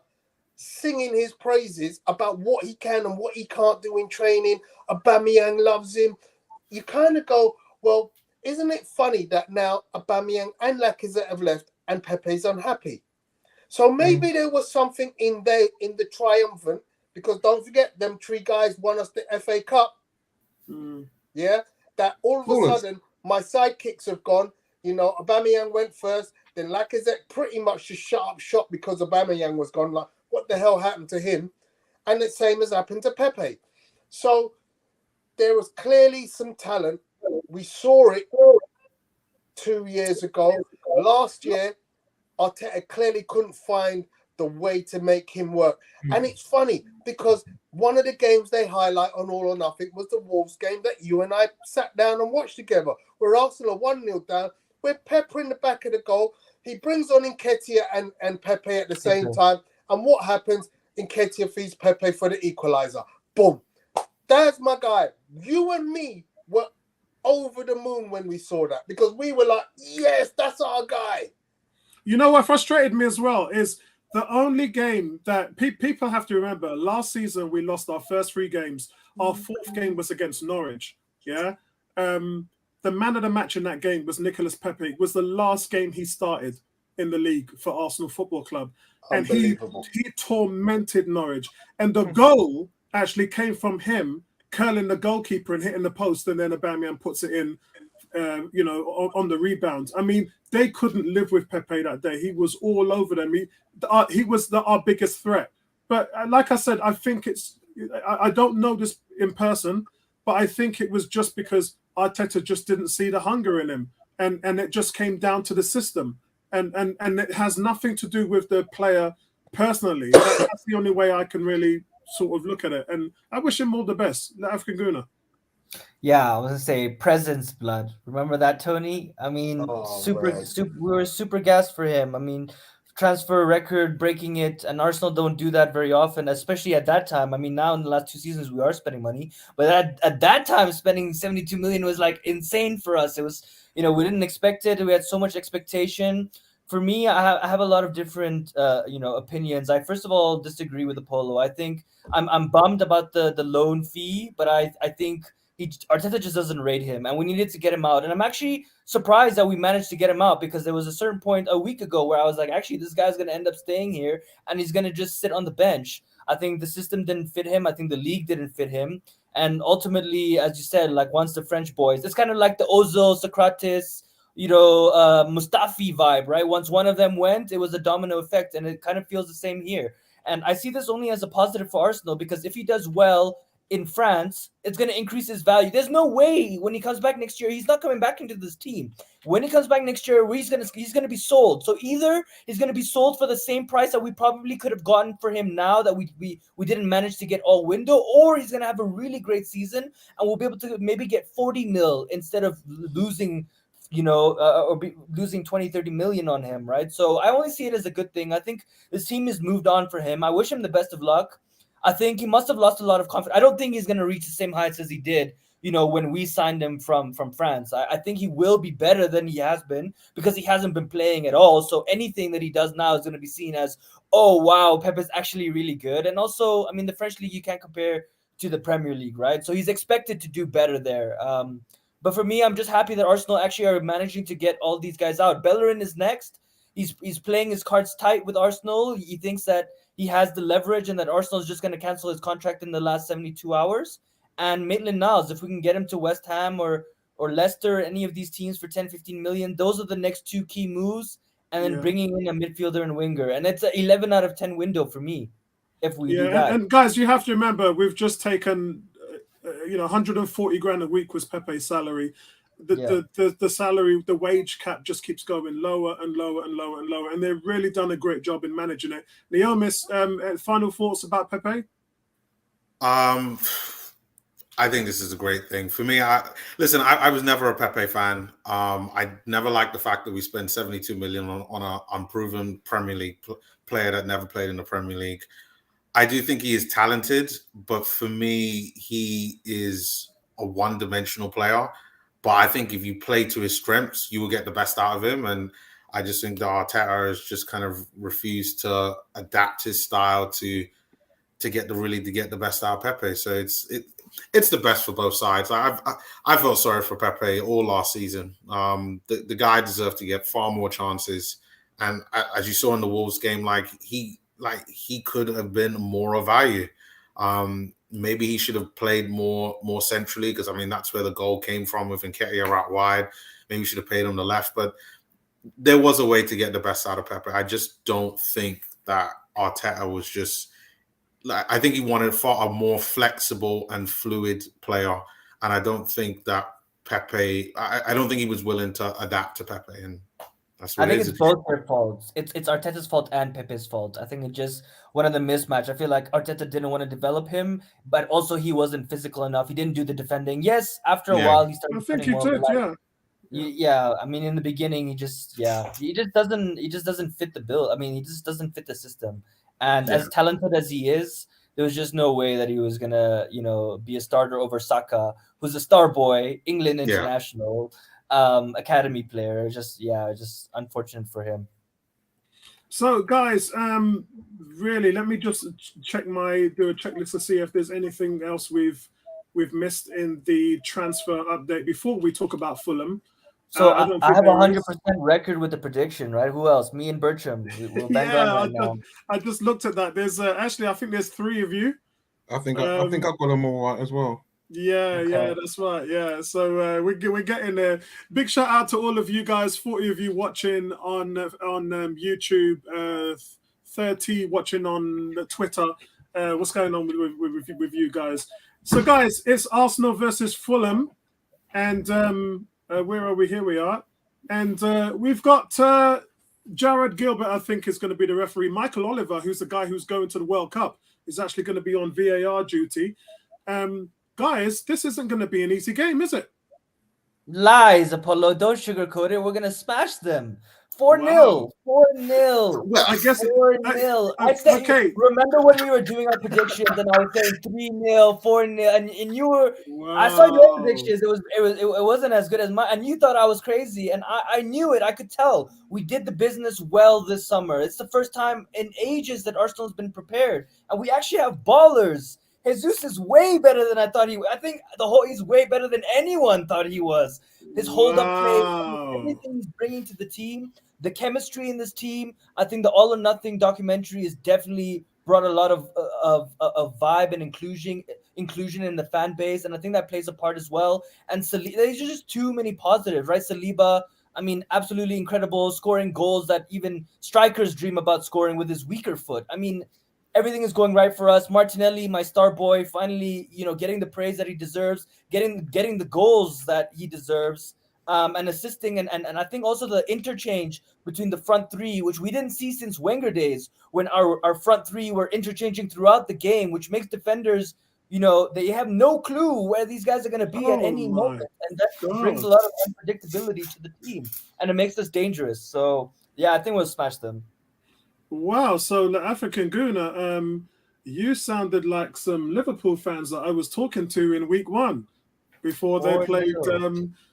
singing his praises about what he can and what he can't do in training, Aubameyang loves him, you kind of go, well, isn't it funny that now Aubameyang and Lacazette have left and Pepe's unhappy? So maybe there was something in the triumphant, because don't forget, them three guys won us the FA Cup. Yeah, that all of a sudden my sidekicks have gone. You know, Aubameyang went first, then Lacazette pretty much just shut up shop because Aubameyang was gone. Like, what the hell happened to him? And the same has happened to Pepe. So there was clearly some talent. We saw it 2 years ago. Last year, Arteta clearly couldn't find the way to make him work. And it's funny because one of the games they highlight on All or Nothing was the Wolves game that you and I sat down and watched together, where Arsenal are 1-0 down, with Pepe in the back of the goal. He brings on Nketiah and Pepe at the same time. And what happens? Nketiah feeds Pepe for the equaliser. Boom. That's my guy. You and me were over the moon when we saw that, because we were like, yes, that's our guy. You know what frustrated me as well is the only game that people have to remember. Last season, we lost our first 3 games. Our 4th game was against Norwich. Yeah. The man of the match in that game was Nicolas Pepe. It was the last game he started in the league for Arsenal Football Club. And he tormented Norwich. And the goal actually came from him curling the goalkeeper and hitting the post, and then Aubameyang puts it in, on the rebound. I mean, they couldn't live with Pepe that day. He was all over them. He was our biggest threat. But like I said, I think I don't know this in person, but I think it was just because Arteta just didn't see the hunger in him, and it just came down to the system, and it has nothing to do with the player personally. That's the only way I can really sort of look at it, and I wish him all the best. The African Guna. Yeah, I was gonna say presence blood. Remember that, Tony? I mean, super. We were super gassed for him. I mean, transfer record breaking it, and Arsenal don't do that very often, especially at that time. I mean, now in the last 2 seasons we are spending money, but at that time spending 72 million was like insane for us. It was, we didn't expect it. We had so much expectation. For me, I have a lot of different opinions. I first of all disagree with Apollo. I think I'm bummed about the loan fee, but I think Arteta just doesn't rate him, and we needed to get him out. And I'm actually surprised that we managed to get him out, because there was a certain point a week ago where I was like, actually, this guy's going to end up staying here, and he's going to just sit on the bench. I think the system didn't fit him. I think the league didn't fit him. And ultimately, as you said, like once the French boys, it's kind of like the Ozil, Socrates, Mustafi vibe, right? Once one of them went, it was a domino effect, and it kind of feels the same here. And I see this only as a positive for Arsenal, because if he does well in France, it's going to increase his value. There's no way when he comes back next year, he's not coming back into this team. When he comes back next year, he's going to be sold. So either he's going to be sold for the same price that we probably could have gotten for him now that we didn't manage to get all window, or he's going to have a really great season and we'll be able to maybe get 40 mil instead of losing losing 20, 30 million on him, right? So I only see it as a good thing. I think this team has moved on for him. I wish him the best of luck. I think he must have lost a lot of confidence. I don't think he's going to reach the same heights as he did, when we signed him from France. I think he will be better than he has been, because he hasn't been playing at all. So anything that he does now is going to be seen as, oh, wow, Pepe's actually really good. And also, I mean, the French league, you can't compare to the Premier League, right? So he's expected to do better there. But for me, I'm just happy that Arsenal actually are managing to get all these guys out. Bellerin is next. He's playing his cards tight with Arsenal. He thinks that he has the leverage and that Arsenal is just going to cancel his contract in the last 72 hours. And Maitland-Niles, if we can get him to West Ham or Leicester, any of these teams for 10, 15 million, those are the next 2 key moves. And then bringing in a midfielder and winger. And it's an 11 out of 10 window for me if we do that. And guys, you have to remember, we've just taken 140 grand a week was Pepe's salary. The salary, the wage cap just keeps going lower and lower and lower and lower, and they've really done a great job in managing it. Neomis, final thoughts about Pepe? I think this is a great thing for me. I was never a Pepe fan. I never liked the fact that we spent 72 million on an unproven Premier League player that never played in the Premier League. I do think he is talented, but for me, he is a one-dimensional player. But I think if you play to his strengths, you will get the best out of him. And I just think that Arteta has just kind of refused to adapt his style to get the best out of Pepe. So it's the best for both sides. I felt sorry for Pepe all last season. The guy deserved to get far more chances, and as you saw in the Wolves game, he could have been more of value. Maybe he should have played more centrally, because I mean that's where the goal came from with Nketiah out wide. Maybe we should have played on the left, but there was a way to get the best out of Pepe. I just don't think that Arteta was just I think he wanted a more flexible and fluid player, and I don't think that Pepe. I don't think he was willing to adapt to Pepe, and that's what I think it's both their faults. It's Arteta's fault and Pepe's fault. I think it's just one of the mismatch. I feel like Arteta didn't want to develop him, but also he wasn't physical enough. He didn't do the defending. Yes, after a while he started. I think he did. Yeah. I mean, in the beginning, he just doesn't fit the bill. I mean, he just doesn't fit the system. And as talented as he is, there was just no way that he was gonna, be a starter over Saka, who's a star boy, England international, academy player. Just unfortunate for him. So, guys, really, let me just do a checklist to see if there's anything else we've missed in the transfer update before we talk about Fulham. So I have 100% record with the prediction, right? Who else? Me and Bertram. We'll bang on right now. I just looked at that. There's actually, I think there's 3 of you. I think I've got them all right as well. Yeah, that's right. Yeah, so we're getting there. Big shout out to all of you guys. 40 of you watching on YouTube. 30 watching on Twitter. What's going on with you guys? So, guys, it's Arsenal versus Fulham, and where are we? Here we are. And we've got Jared Gilbert, I think, is going to be the referee. Michael Oliver, who's the guy who's going to the World Cup, is actually going to be on VAR duty. Guys, this isn't going to be an easy game, is it? Lies, Apollo. Don't sugarcoat it. We're going to smash them. 4-0. 4-0. Well, I guess 4-0. I said, okay. Remember when we were doing our predictions and I was saying 3-0, 4-0, and you were. Wow. I saw your predictions. It wasn't as good as mine, and you thought I was crazy, and I knew it. I could tell. We did the business well this summer. It's the first time in ages that Arsenal has been prepared, and we actually have ballers. Jesus is way better than I thought he was. I think he's way better than anyone thought he was. His hold-up play, everything he's bringing to the team, the chemistry in this team. I think the All or Nothing documentary has definitely brought a lot of vibe and inclusion in the fan base, and I think that plays a part as well. And there's just too many positives, right? Saliba, I mean, absolutely incredible, scoring goals that even strikers dream about scoring with his weaker foot. I mean, everything is going right for us. Martinelli, my star boy, finally, getting the praise that he deserves, getting the goals that he deserves, and assisting. And I think also the interchange between the front three, which we didn't see since Wenger days, when our front three were interchanging throughout the game, which makes defenders, they have no clue where these guys are going to be at any moment. And that brings a lot of unpredictability to the team, and it makes us dangerous. So, yeah, I think we'll smash them. Wow, so the African Guna, you sounded like some Liverpool fans that I was talking to in week 1 before they played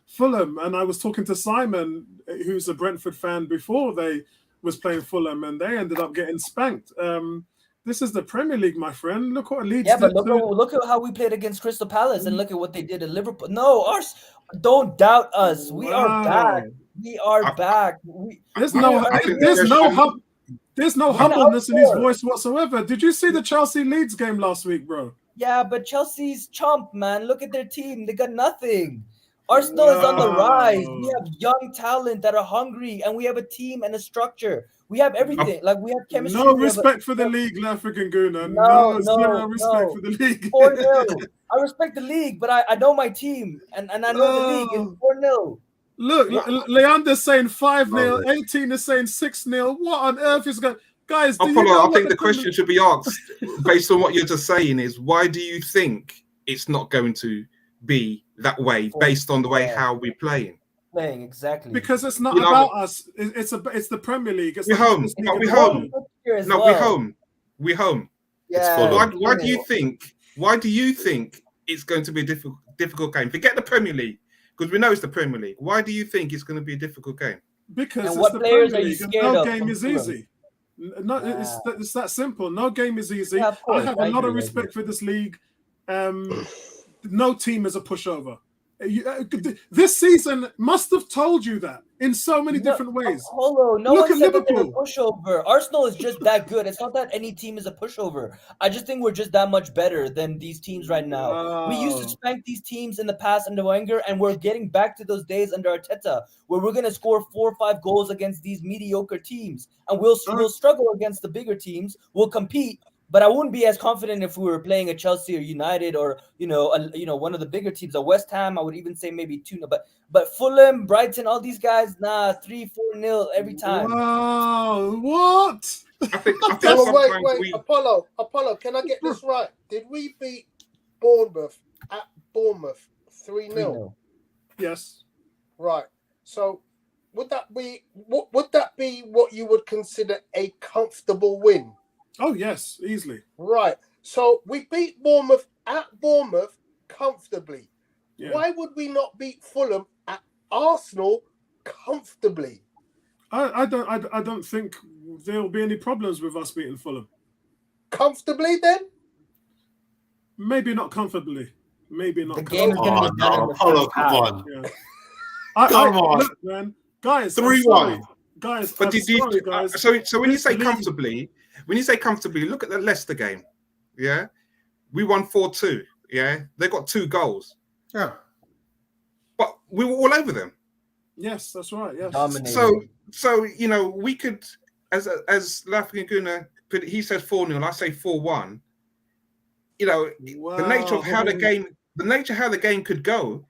Fulham. And I was talking to Simon, who's a Brentford fan, before they was playing Fulham, and they ended up getting spanked. This is the Premier League, my friend. Look what Leeds did. Yeah, but look at how we played against Crystal Palace, and look at what they did at Liverpool. No, don't doubt us. We are back. We are back. There's no humbleness in his voice whatsoever. Did you see the Chelsea Leeds game last week, bro? Yeah, but Chelsea's chump, man. Look at their team. They got nothing. Arsenal is on the rise. We have young talent that are hungry, and we have a team and a structure. We have everything. Like, we have chemistry. No respect for the league, African Guna. No respect for the league. 4-0. I respect the league, but I know my team, and I know the league is 4-0. Look, Leander's saying 5-0, 18 is saying 6-0. What on earth is going? Guys, I think the question should be asked based on what you're just saying is, why do you think it's not going to be that way based on the way how we're playing? Playing exactly, because it's not about us. It's the Premier League. We're home. We're home. No, we're home. We're home. Yeah. Why do you think? Why do you think it's going to be a difficult game? Forget the Premier League, because we know it's the Premier League. Why do you think it's going to be a difficult game? Because it's the Premier League, and no game is easy. No, it's that simple. No game is easy. Yeah, of course, I have a lot of respect for this league. no team is a pushover. This season must have told you that in so many different ways. Hello, no Look one at said that they're a Liverpool. pushover. Arsenal is just that good. It's not that any team is a pushover. I just think we're just that much better than these teams right now. We used to Wow. spank these teams in the past under Wenger, and we're getting back to those days under Arteta, where we're gonna score 4 or 5 goals against these mediocre teams, and we'll struggle against the bigger teams. We'll compete. But I wouldn't be as confident if we were playing a Chelsea or United or one of the bigger teams. A West Ham, I would even say maybe 2-0. But Fulham, Brighton, all these guys, 3-4-0 every time. Wow, what? I think Oh, sometimes wait, Apollo, can I get this right? Did we beat Bournemouth at Bournemouth 3-0? Yes. Right. So would that be what you would consider a comfortable win? Oh yes, easily. Right. So we beat Bournemouth at Bournemouth comfortably. Yeah. Why would we not beat Fulham at Arsenal comfortably? I don't think there'll be any problems with us beating Fulham. Comfortably then? Maybe not comfortably. Maybe not. The game is going to be done in the first half. Come on. Yeah. Come on. Look, man. Guys, 3-1. Guys, But guys. so when you say comfortably, look at the Leicester game. Yeah, we won 4-2. Yeah, they got 2 goals. Yeah, but we were all over them. Yes, that's right. Yes. Dominating. So we could, as Lafaguna, he says 4-0. I say 4-1. Wow. The nature of how the game could go.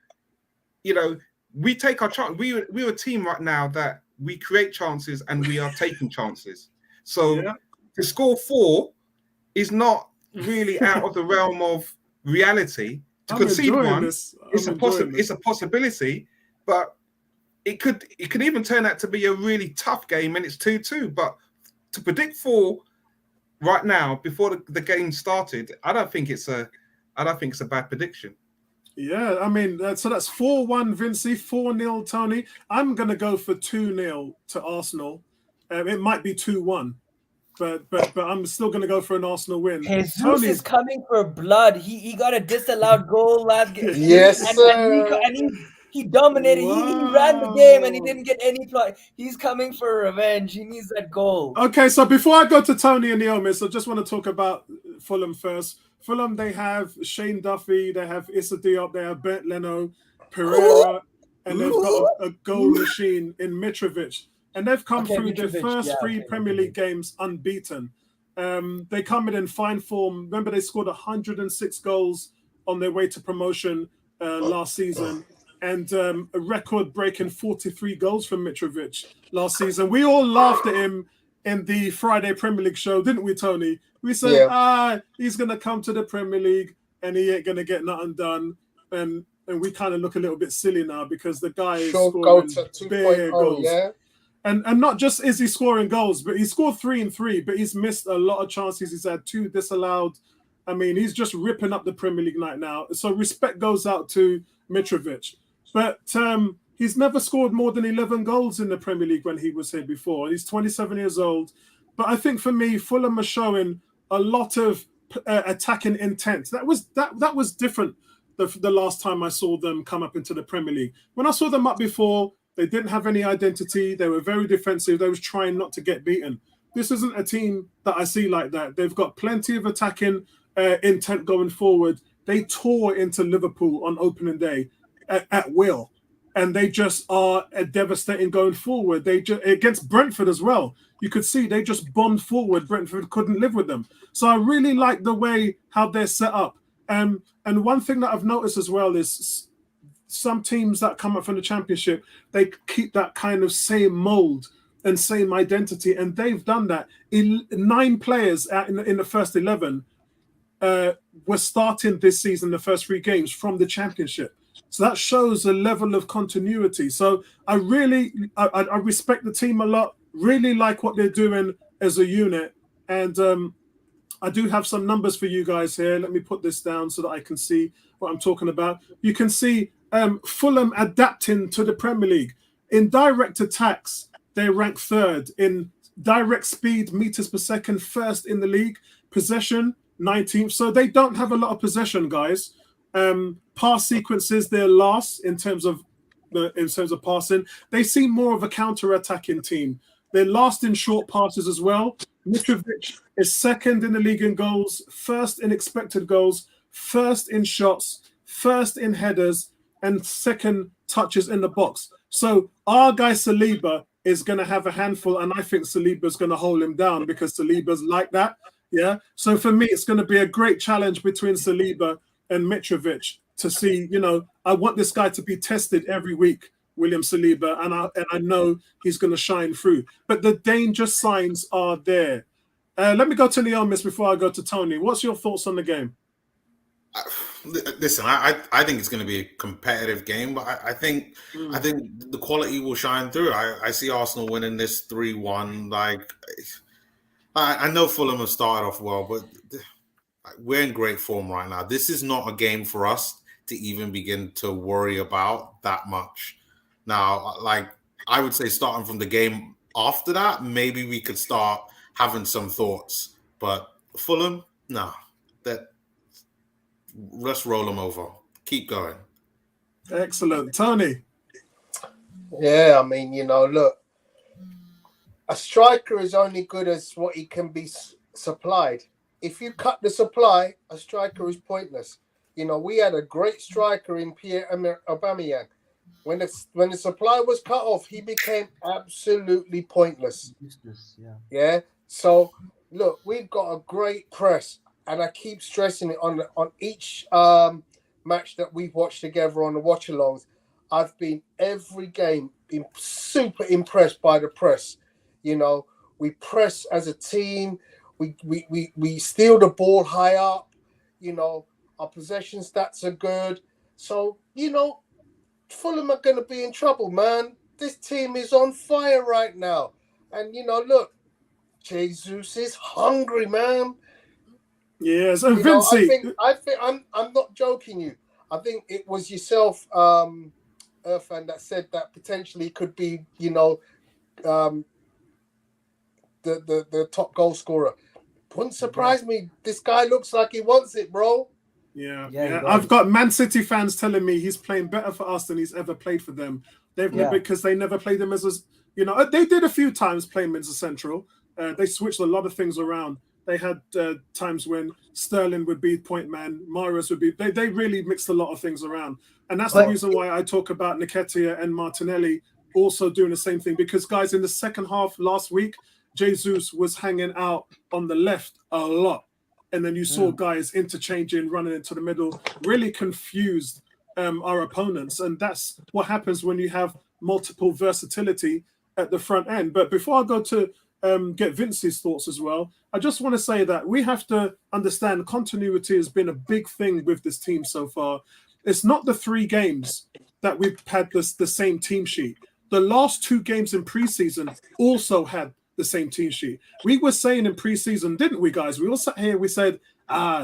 We take our chance. We're a team right now that we create chances and we are taking chances. So to score 4 is not really out of the realm of reality. To concede 1, it's a possibility, but it could even turn out to be a really tough game, and it's 2-2. But to predict 4 right now before the game started, I don't think it's a bad prediction. Yeah, I mean, so that's 4-1, Vincey, 4-0, Tony. I'm going to go for 2-0 to Arsenal. It might be 2-1, but I'm still going to go for an Arsenal win. Jesus is coming for blood. He got a disallowed goal last game. Yes, and he dominated. Wow. He ran the game and he didn't get any play. He's coming for revenge. He needs that goal. Okay, so before I go to Tony and Neomis, I just want to talk about Fulham first. Fulham, they have Shane Duffy, they have Issa Diop, they have Bert Leno, Pereira, and they've got a goal machine in Mitrovic. And they've come through their first 3 Premier League games unbeaten. They come in fine form. Remember, they scored 106 goals on their way to promotion last season. And a record-breaking 43 goals from Mitrovic last season. We all laughed at him in the Friday Premier League show, didn't we, Tony? We said, he's going to come to the Premier League and he ain't going to get nothing done. And we kind of look a little bit silly now because the guy is scoring big goals. Yeah? And not just is he scoring goals, but he scored 3 and 3, but he's missed a lot of chances. He's had 2 disallowed. I mean, he's just ripping up the Premier League right now. So respect goes out to Mitrovic. But he's never scored more than 11 goals in the Premier League when he was here before. He's 27 years old. But I think for me, Fulham are showing a lot of attacking intent. That was different the last time I saw them come up into the Premier League. When I saw them up before, they didn't have any identity. They were very defensive. They was trying not to get beaten. This isn't a team that I see like that. They've got plenty of attacking intent going forward. They tore into Liverpool on opening day at will, and they just are devastating going forward. They against Brentford as well. You could see they just bombed forward. Brentford couldn't live with them. So I really like the way how they're set up. And one thing that I've noticed as well is some teams that come up from the Championship, they keep that kind of same mold and same identity, and they've done that. 9 players in the first 11 were starting this season, the first 3 games from the Championship. So that shows a level of continuity. So I respect the team a lot, really like what they're doing as a unit. And I do have some numbers for you guys here. Let me put this down so that I can see what I'm talking about. You can see Fulham adapting to the Premier League. In direct attacks, they rank 3rd. In direct speed, meters per second, 1st in the league. Possession, 19th. So they don't have a lot of possession, guys. pass sequences, they're last in terms of passing. They seem more of a counter-attacking team. They're last in short passes as well. Mitrovic is second in the league in goals, first in expected goals, first in shots, first in headers, and second touches in the box. So our guy Saliba is going to have a handful, and I think Saliba's going to hold him down because Saliba's like that. Yeah. So for me, it's going to be a great challenge between Saliba and Mitrovic to see, I want this guy to be tested every week, William Saliba, and I know he's going to shine through. But the danger signs are there. Let me go to Leomis before I go to Tony. What's your thoughts on the game? Listen, I think it's going to be a competitive game, but I think the quality will shine through. I see Arsenal winning this 3-1. Like, I know Fulham have started off well, but we're in great form right now. This is not a game for us to even begin to worry about that much. Now, like, I would say starting from the game after that, maybe we could start having some thoughts. But Fulham, no, let's roll them over. Keep going. Excellent. Tony? Yeah, I mean, look, a striker is only good as what he can be supplied. If you cut the supply, a striker is pointless. We had a great striker in Pierre Aubameyang. When the supply was cut off, he became absolutely pointless. Yeah. So, look, we've got a great press, and I keep stressing it on each match that we've watched together on the watch-alongs. I've been every game been super impressed by the press. We press as a team. We steal the ball high up. Our possession stats are good. So, Fulham are going to be in trouble, man. This team is on fire right now. And, look, Jesus is hungry, man. Yes, and Vincey. I think I'm not joking you. I think it was yourself, Irfan, that said that potentially could be, the top goal scorer. Wouldn't surprise me. This guy looks like he wants it, bro. Yeah. I've got Man City fans telling me he's playing better for us than he's ever played for them. Because they never played him as they did a few times playing him as a central. They switched a lot of things around. They had times when Sterling would be point man, Mahrez would be. They really mixed a lot of things around, and that's the reason why I talk about Nketiah and Martinelli also doing the same thing. Because guys, in the second half last week, Jesus was hanging out on the left a lot, and then you saw guys interchanging, running into the middle, really confused our opponents, and that's what happens when you have multiple versatility at the front end. But before I go to get Vince's thoughts as well, I just want to say that we have to understand continuity has been a big thing with this team so far. It's not the 3 games that we've had the same team sheet. The last 2 games in preseason also had the same team sheet. We were saying in preseason, didn't we, guys? We all sat here, we said,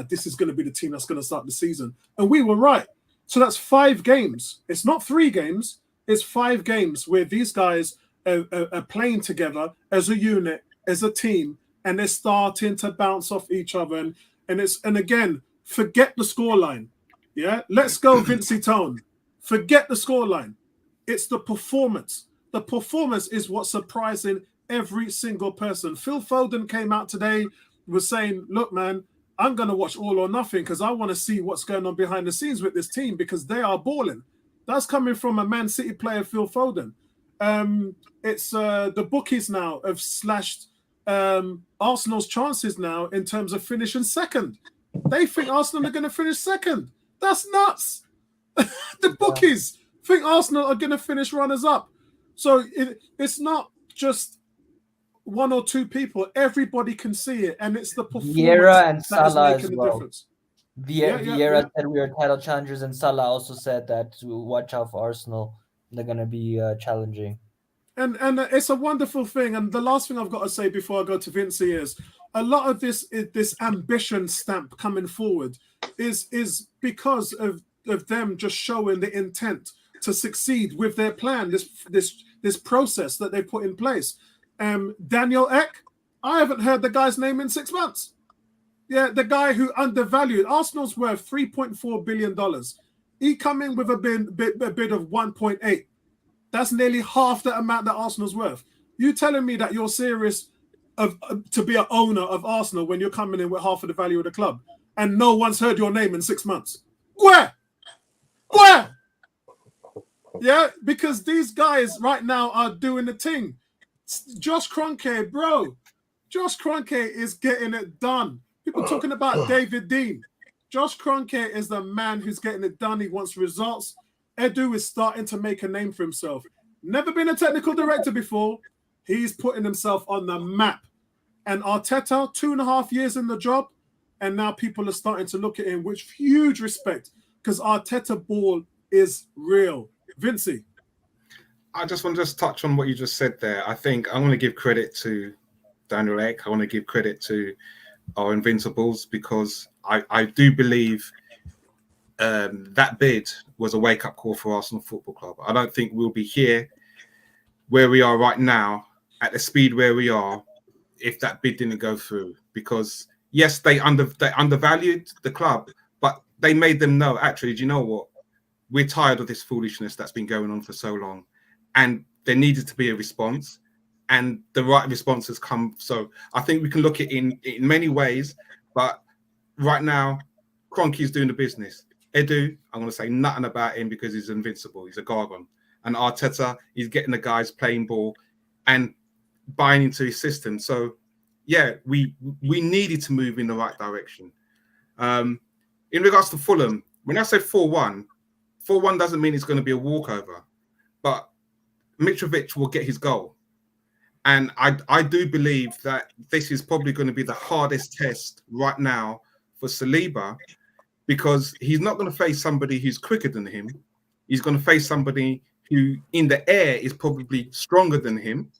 this is going to be the team that's going to start the season. And we were right. So that's 5 games. It's not 3 games. It's 5 games where these guys are playing together as a unit, as a team, and they're starting to bounce off each other. And again, forget the scoreline. Yeah, let's go, Vincey Tone. Forget the scoreline. It's the performance. The performance is what's surprising every single person. Phil Foden came out today, was saying, look, man, I'm going to watch All or Nothing because I want to see what's going on behind the scenes with this team because they are balling. That's coming from a Man City player, Phil Foden. It's the bookies now have slashed Arsenal's chances now in terms of finishing second. They think Arsenal are going to finish second. That's nuts. The bookies think Arsenal are going to finish runners-up. So it's not just 1 or 2 people. Everybody can see it, and it's the performance Vieira and that is Salah making as the well. difference. Vieira said we are title challengers, and Salah also said that to watch out for Arsenal. They're going to be challenging. And it's a wonderful thing. And the last thing I've got to say before I go to Vincey is a lot of this ambition stamp coming forward is because of them just showing the intent to succeed with their plan, this process that they put in place. Daniel Ek, I haven't heard the guy's name in 6 months. Yeah, the guy who undervalued. Arsenal's worth $3.4 billion. He come in with a bid of 1.8. That's nearly half the amount that Arsenal's worth. You telling me that you're serious to be an owner of Arsenal when you're coming in with half of the value of the club, and no one's heard your name in 6 months? Where? Yeah, because these guys right now are doing the thing. Josh Kroenke, bro. Josh Kroenke is getting it done. People talking about David Dean. Josh Kroenke is the man who's getting it done. He wants results. Edu is starting to make a name for himself. Never been a technical director before. He's putting himself on the map. And Arteta, 2.5 years in the job, and now people are starting to look at him with huge respect because Arteta ball is real. Vincey. I just want to touch on what you just said there. I think I want to give credit to Daniel Ek. I want to give credit to our Invincibles because I do believe that bid was a wake-up call for Arsenal Football Club. I don't think we'll be here where we are right now at the speed where we are if that bid didn't go through. Because, yes, they undervalued the club, but they made them know, actually, do you know what? We're tired of this foolishness that's been going on for so long. And there needed to be a response. And the right response has come. So I think we can look at it in many ways. But right now, Kroenke's doing the business. Edu, I'm going to say nothing about him because he's invincible. He's a gargon. And Arteta, he's getting the guys playing ball and buying into his system. So, yeah, we needed to move in the right direction. In regards to Fulham, when I say 4-1, 4-1 doesn't mean it's going to be a walkover. But Mitrovic will get his goal. And I do believe that this is probably going to be the hardest test right now for Saliba because he's not going to face somebody who's quicker than him. He's going to face somebody who in the air is probably stronger than him.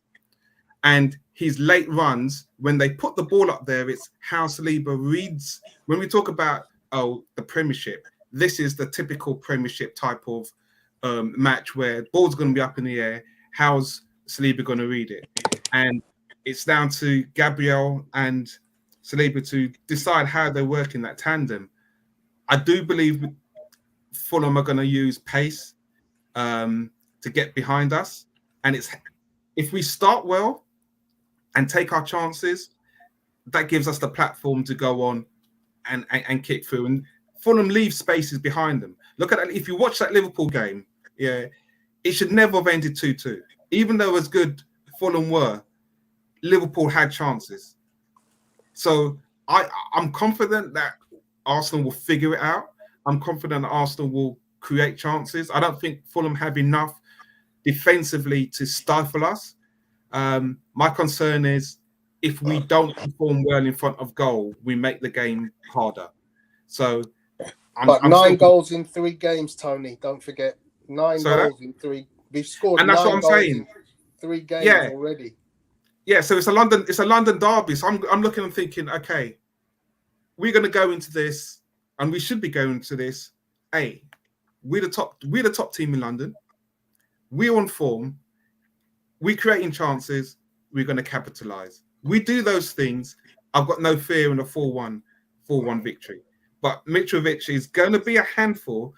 And his late runs, when they put the ball up there, it's how Saliba reads. When we talk about, the Premiership, this is the typical Premiership type of match where the ball's going to be up in the air. How's Saliba going to read it? And it's down to Gabriel and Saliba to decide how they work in that tandem. I do believe Fulham are going to use pace to get behind us. And if we start well and take our chances, that gives us the platform to go on and kick through. And Fulham leave spaces behind them. Look at that. If you watch that Liverpool game, yeah, it should never have ended 2-2. Even though as good Fulham were, Liverpool had chances. So I'm confident that Arsenal will figure it out. I'm confident that Arsenal will create chances. I don't think Fulham have enough defensively to stifle us. My concern is if we don't perform well in front of goal, we make the game harder. So, I'm 9 goals in 3 games, Tony. Don't forget 9 goals in 3. We've scored, and that's 9 what I'm saying. In 3 games already. Yeah, so it's a London derby. So I'm looking and thinking, okay, we're going to go into this, and we should be going into this. Hey, we're the top team in London. We're on form. We're creating chances. We're going to capitalize. We do those things. I've got no fear in a 4-1 victory. But Mitrovic is going to be a handful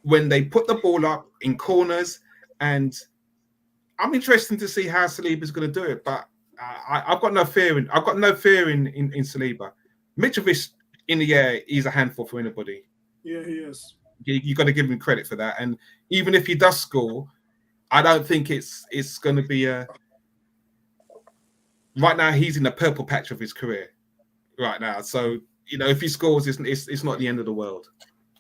when they put the ball up in corners, and I'm interested to see how Saliba is going to do it. But I've got no fear in Saliba. Mitrovic in the air, he's a handful for anybody. Yeah, he is. You got to give him credit for that. And even if he does score, I don't think it's going to be a. Right now, he's in the purple patch of his career. Right now, so if he scores, it's not the end of the world.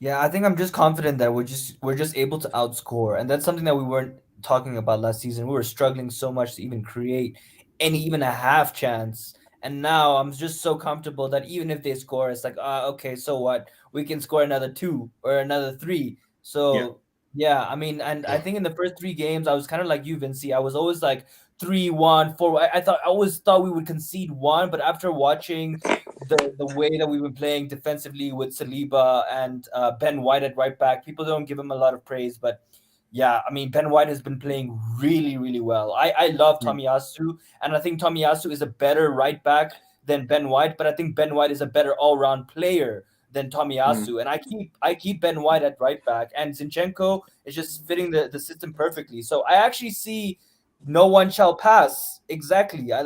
Yeah, I think I'm just confident that we're just able to outscore, and that's something that we weren't talking about last season. We were struggling so much to even create even a half chance, and now I'm just so comfortable that even if they score, it's like, okay, so what? We can score another 2 or another 3. So yeah, I mean, and I think in the first 3 games, I was kind of like you, Vinci. I was always like 3-1, 4. I always thought we would concede 1, but after watching the way that we've been playing defensively with Saliba and Ben White at right back, people don't give him a lot of praise, but yeah, I mean, Ben White has been playing really, really well. I love Tomiyasu, and I think Tomiyasu is a better right back than Ben White, but I think Ben White is a better all-round player than Tomiyasu. And I keep Ben White at right back, and Zinchenko is just fitting the system perfectly. So I actually see no one shall pass. Exactly. I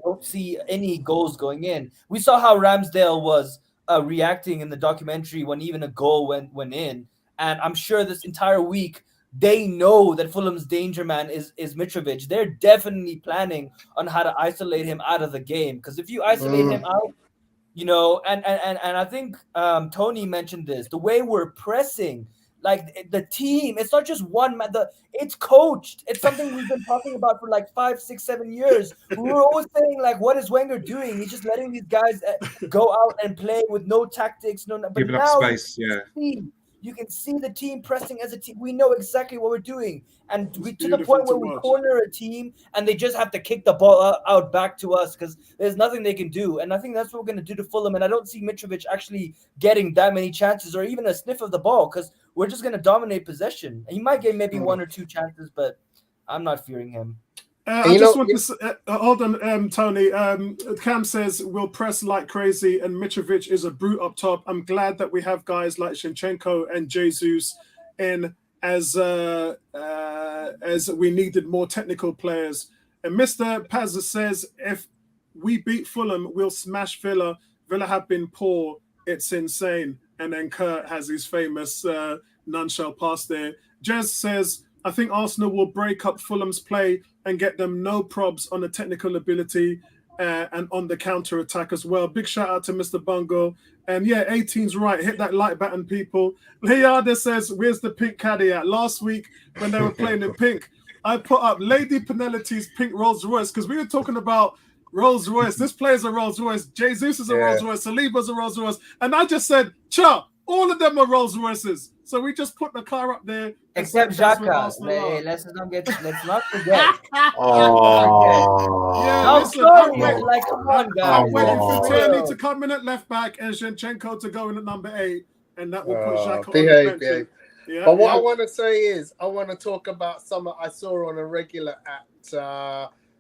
don't see any goals going in. We saw how Ramsdale was reacting in the documentary when even a goal went in. And I'm sure this entire week they know that Fulham's danger man is Mitrovic. They're definitely planning on how to isolate him out of the game. Because if you isolate him out, you know, and I think Tony mentioned this, the way we're pressing, like the team, it's not just one man, it's coached. It's something we've been talking about for like 5, 6, 7 years. We were always saying, like, what is Wenger doing? He's just letting these guys go out and play with no tactics, but giving now up space. you can see the team pressing as a team. We know exactly what we're doing. And to the point where we watch. corner a team and they just have to kick the ball out back to us because there's nothing they can do. And I think that's what we're going to do to Fulham. And I don't see Mitrovic actually getting that many chances or even a sniff of the ball because we're just going to dominate possession. He might get maybe 1 or 2 chances, but I'm not fearing him. I just want to say, hold on, Tony. Cam says we'll press like crazy, and Mitrovic is a brute up top. I'm glad that we have guys like Zinchenko and Jesus in as we needed more technical players. And Mr. Paz says if we beat Fulham, we'll smash Villa. Villa have been poor. It's insane. And then Kurt has his famous none shall pass there. Jez says, I think Arsenal will break up Fulham's play and get them no probs on the technical ability and on the counter attack as well. Big shout out to Mr. Bungo. And yeah, 18's right. Hit that like button, people. Leada says, where's the pink caddy at? Last week when they were playing in pink, I put up Lady Penelope's pink Rolls Royce because we were talking about Rolls Royce. This player's a Rolls Royce. Jesus is a Rolls Royce. Saliba's a Rolls Royce. And I just said, cha, all of them are Rolls Royces. So we just put the car up there. Except Xhaka. Let's not forget. I'm come on, guys. I'm waiting for Tierney to come in at left back and Zinchenko to go in at number 8, and that will put Xhaka on the bench. Yeah, but what I want to say is, I want to talk about something I saw on a regular at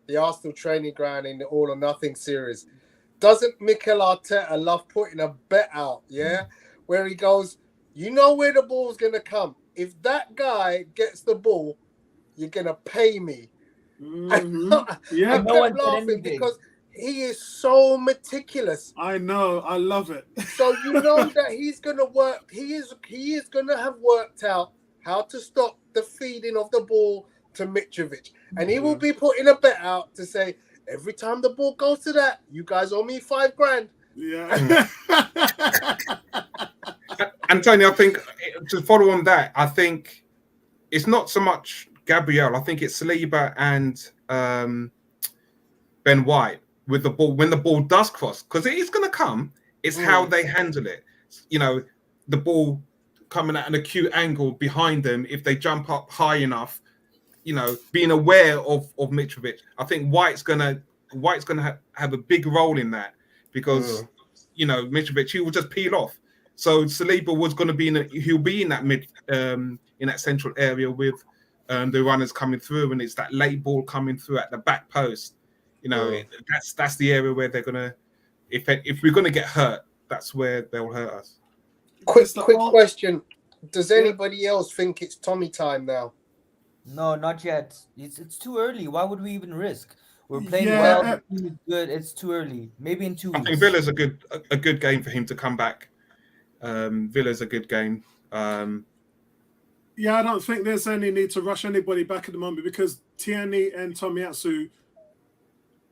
the Arsenal training ground in the All or Nothing series. Doesn't Mikel Arteta love putting a bet out? Yeah, where he goes, you know where the ball's gonna come. If that guy gets the ball, you're gonna pay me. Mm-hmm. I kept laughing because he is so meticulous. I know, I love it. So you know that he's gonna work. He is gonna have worked out how to stop the feeding of the ball to Mitrovic, and he will be putting a bet out to say every time the ball goes to that, you guys owe me $5,000. Yeah. Antonio, I think to follow on that, I think it's not so much Gabriel. I think it's Saliba and Ben White with the ball when the ball does cross, because it is going to come. It's how they handle it. You know, the ball coming at an acute angle behind them. If they jump up high enough, you know, being aware of Mitrovic. I think White's gonna have a big role in that because you know Mitrovic, he will just peel off. So Saliba was going to be he'll be in that mid in that central area with the runners coming through, and it's that late ball coming through at the back post. You know, that's the area where they're gonna if we're gonna get hurt, that's where they'll hurt us. Quick question: does anybody else think it's Tommy time now? No, not yet. It's too early. Why would we even risk? We're playing well. The team is good. It's too early. Maybe in 2 weeks. I think Villa's a good game for him to come back. Villa's a good game. Yeah, I don't think there's any need to rush anybody back at the moment because Tierney and Tomiyasu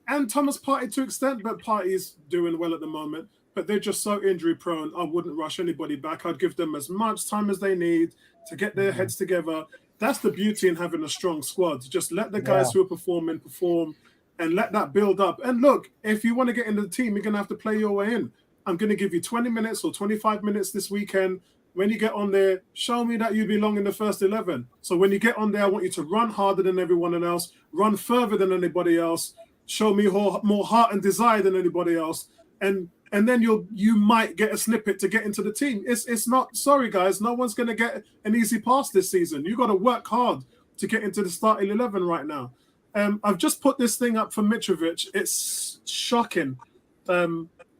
and Thomas Partey to extent, but Partey's doing well at the moment. But they're just so injury prone. I wouldn't rush anybody back. I'd give them as much time as they need to get their heads together. That's the beauty in having a strong squad. Just let the guys who are performing perform and let that build up. And look, if you want to get into the team, you're going to have to play your way in. I'm going to give you 20 minutes or 25 minutes this weekend. When you get on there, show me that you belong in the first 11. So when you get on there, I want you to run harder than everyone else, run further than anybody else, show me more heart and desire than anybody else. And then you might get a snippet to get into the team. It's not, sorry guys, no one's going to get an easy pass this season. You got to work hard to get into the starting 11 right now. I've just put this thing up for Mitrovic. It's shocking.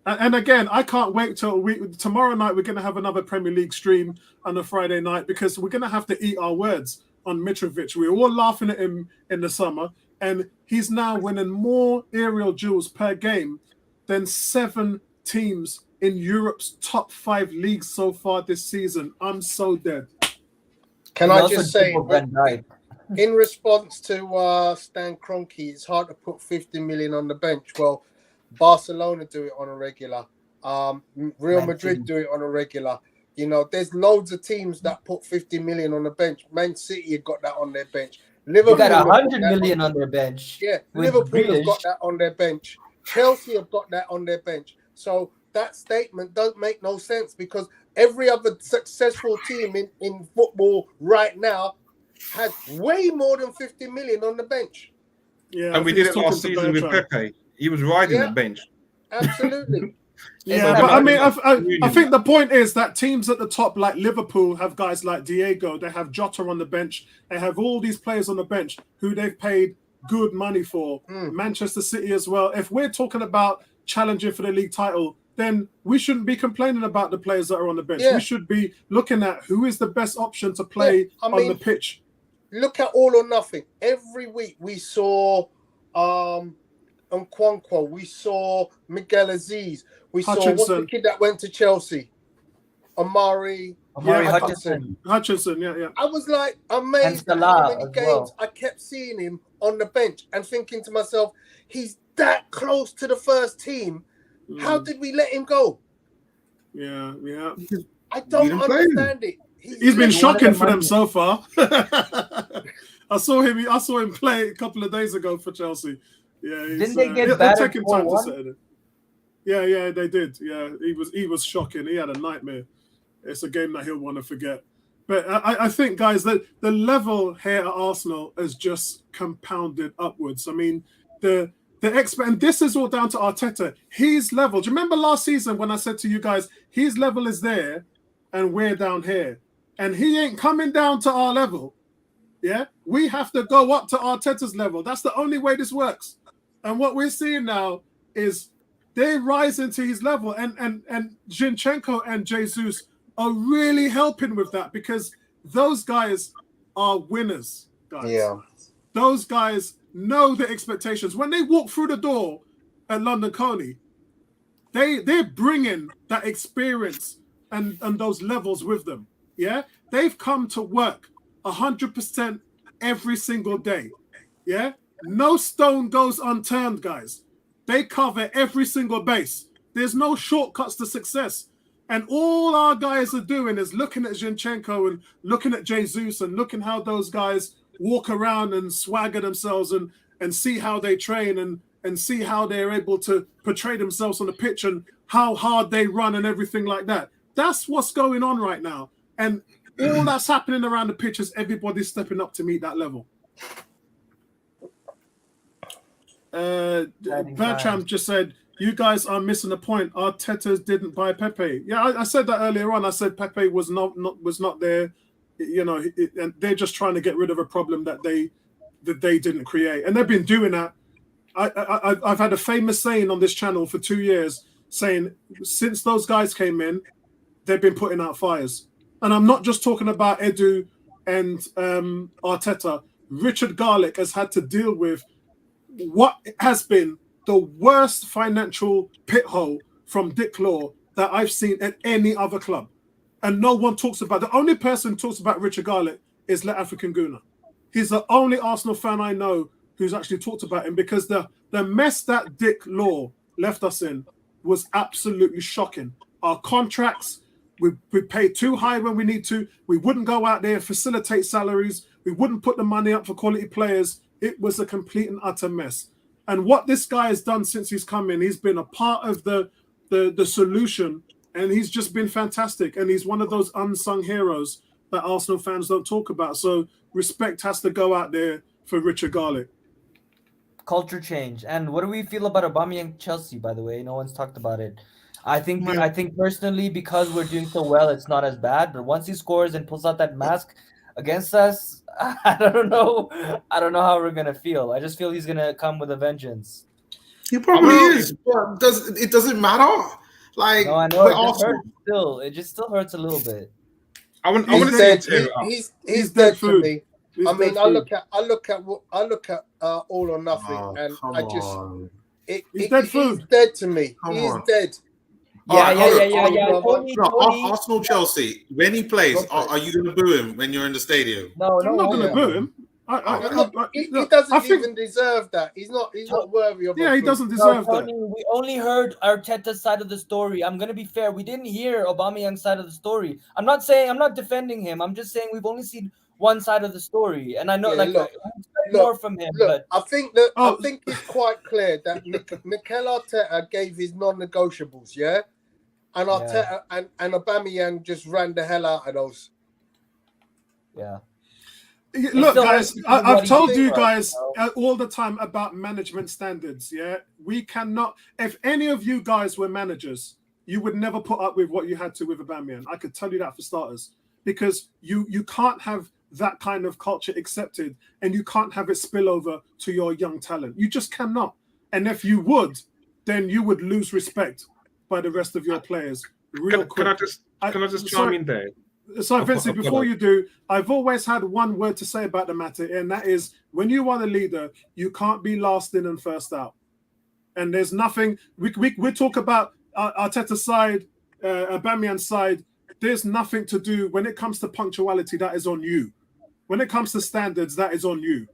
And again, I can't wait till tomorrow night. We're going to have another Premier League stream on a Friday night because we're going to have to eat our words on Mitrovic. We were all laughing at him in the summer, and he's now winning more aerial duels per game than 7 teams in Europe's top 5 leagues so far this season. I'm so dead. Can He I also just say, tripled Van Dijk. in response to Stan Kroenke, it's hard to put 50 million on the bench. Well, Barcelona do it on a regular. Real Man Madrid City. do it on a regular. You know, there's loads of teams that put 50 million on the bench. Man City have got that on their bench. They Liverpool got have got 100 that million on their bench. Yeah, with Liverpool have Grealish. got that on their bench. Chelsea have got that on their bench. So that statement don't make no sense because every other successful team in football right now has way more than 50 million on the bench. Yeah, And we did it last season with Pepe. He was riding Yeah. the bench. Absolutely. Yeah, It's but I not mean, about I think the point is that teams at the top, like Liverpool, have guys like Diego. They have Jota on the bench. They have all these players on the bench who they've paid good money for. Manchester City as well. If we're talking about challenging for the league title, then we shouldn't be complaining about the players that are on the bench. Yeah. We should be looking at who is the best option to play on the pitch. Look at All or Nothing. Every week we saw Nkwonkwo, we saw Miguel Aziz, we saw what's the Hutchinson. kid that went to Chelsea, Amari Hutchinson. Hutchinson, yeah. I was like amazed And at how Salah many as games well. I kept seeing him on the bench and thinking to myself, he's that close to the first team. How did we let him go? Yeah. I don't didn't play him. understand it. He's been He shocking wanted the for them money. so far. I saw him play a couple of days ago for Chelsea. Yeah, Didn't they get they're battered taking time to 4-1? settle it. Yeah, they did. Yeah, he was shocking. He had a nightmare. It's a game that he'll want to forget. But I think, guys, that the level here at Arsenal has just compounded upwards. I mean, the expert, and this is all down to Arteta. His level. Do you remember last season when I said to you guys, his level is there, and we're down here, and he ain't coming down to our level. Yeah, we have to go up to Arteta's level. That's the only way this works. And what we're seeing now is they rise into his level, and Zinchenko and Jesus are really helping with that because those guys are winners, guys. Yeah. Those guys know the expectations. When they walk through the door at London Coney, they're bringing that experience and those levels with them. Yeah, they've come to work 100% every single day. Yeah, no stone goes unturned, guys. They cover every single base. There's no shortcuts to success. And all our guys are doing is looking at Zinchenko and looking at Jesus and looking how those guys walk around and swagger themselves and see how they train and see how they're able to portray themselves on the pitch and how hard they run and everything like that. That's what's going on right now. And all that's happening around the pitch is everybody stepping up to meet that level. Bertram just said, you guys are missing the point. Arteta didn't buy Pepe. Yeah, I said that earlier on. I said Pepe was not there. You know, and they're just trying to get rid of a problem that they didn't create, and they've been doing that. I've had a famous saying on this channel for 2 years, saying since those guys came in, they've been putting out fires. And I'm not just talking about Edu and Arteta. Richard Garlick has had to deal with what has been the worst financial pit hole from Dick Law that I've seen at any other club. And no one talks about. The only person who talks about Richard Garlick is Le African Guna. He's the only Arsenal fan I know who's actually talked about him because the mess that Dick Law left us in was absolutely shocking. Our contracts, we pay too high when we need to. We wouldn't go out there and facilitate salaries. We wouldn't put the money up for quality players. It was a complete and utter mess. And what this guy has done since he's come in, he's been a part of the solution, and he's just been fantastic. And he's one of those unsung heroes that Arsenal fans don't talk about. So respect has to go out there for Richard Garlick. Culture change. And what do we feel about Aubameyang Chelsea, by the way? No one's talked about it. I think personally, because we're doing so well, it's not as bad. But once he scores and pulls out that mask against us, I don't know how we're gonna feel. I just feel he's gonna come with a vengeance. He probably Well, is, but it doesn't matter. Like, No, I know we're it just Arsenal. hurts still. It just still hurts a little bit. I want He's to see him dead. tear it up. He's dead dead food. to me. He's I mean, dead I food. look at All or Nothing, Oh, and come I just on. He's dead he's food. dead to me. Come He is on. dead. All Yeah, right, yeah, hold yeah, on, yeah, hold yeah. on, Tony, No, Tony. Arsenal Chelsea. When he plays, Go for it. are you going to boo him when you're in the stadium? No, I'm not going to yeah. boo him. He Look, doesn't I think, even deserve that. He's not worthy of. yeah, a he boo. doesn't No, deserve that. Tony, we only heard Arteta's side of the story. I'm gonna be fair. We didn't hear Aubameyang's side of the story. I'm not defending him. I'm just saying we've only seen one side of the story, and I know Yeah, we expect look, more from him. But I think it's quite clear that Mikel Arteta gave his non-negotiables, yeah, and Arteta and Aubameyang just ran the hell out of those. yeah. Look, still guys, hurts because of I've what he told did you for us, guys you all the time about management standards. Yeah, we cannot. If any of you guys were managers, you would never put up with what you had to with Aubameyang. I could tell you that for starters, because you can't have that kind of culture accepted, and you can't have it spill over to your young talent. You just cannot. And if you would, then you would lose respect by the rest of your players real quick. Can I just chime in there? So, Vincent, before you do, I've always had one word to say about the matter, and that is when you are the leader, you can't be last in and first out. And there's nothing, we talk about Arteta's side, Aubameyang's side, there's nothing to do when it comes to punctuality, that is on you. When it comes to standards, that is on you.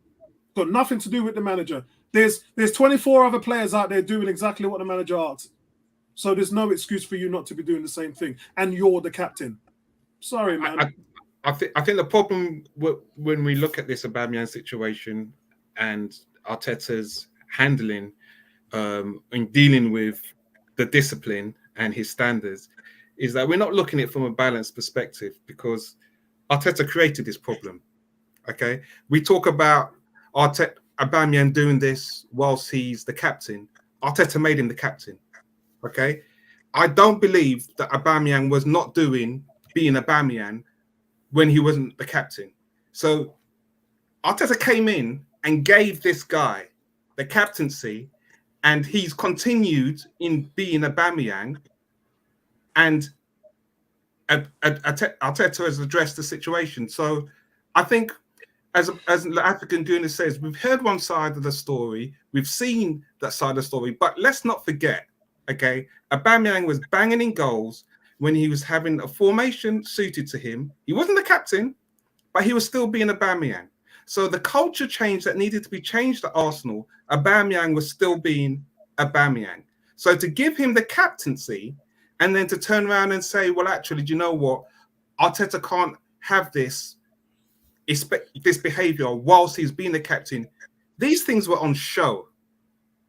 Got nothing to do with the manager. There's 24 other players out there doing exactly what the manager asks. So there's no excuse for you not to be doing the same thing. And you're the captain. Sorry, man. I think the problem when we look at this Aubameyang situation and Arteta's handling in dealing with the discipline and his standards is that we're not looking at it from a balanced perspective, because Arteta created this problem. Okay, we talk about Aubameyang doing this whilst he's the captain. Arteta made him the captain. Okay, I don't believe that Aubameyang was not being Aubameyang when he wasn't the captain. So Arteta came in and gave this guy the captaincy, and he's continued in being Aubameyang, and Arteta has addressed the situation. So I think, as the African Gooners says, we've heard one side of the story, we've seen that side of the story, but let's not forget, okay, Aubameyang was banging in goals when he was having a formation suited to him. He wasn't the captain, but he was still being Aubameyang. So the culture change that needed to be changed at Arsenal, Aubameyang was still being Aubameyang. So to give him the captaincy and then to turn around and say, well, actually, do you know what? Arteta can't have this behavior whilst he's being the captain. These things were on show.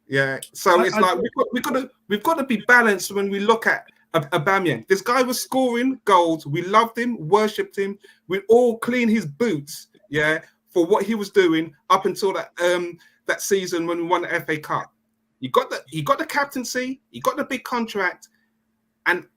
Yeah. So it's like we've got to be balanced when we look at Aubameyang. This guy was scoring goals. We loved him, worshipped him. We all clean his boots, yeah, for what he was doing up until that season when we won the FA Cup. He got the captaincy, he got the big contract, and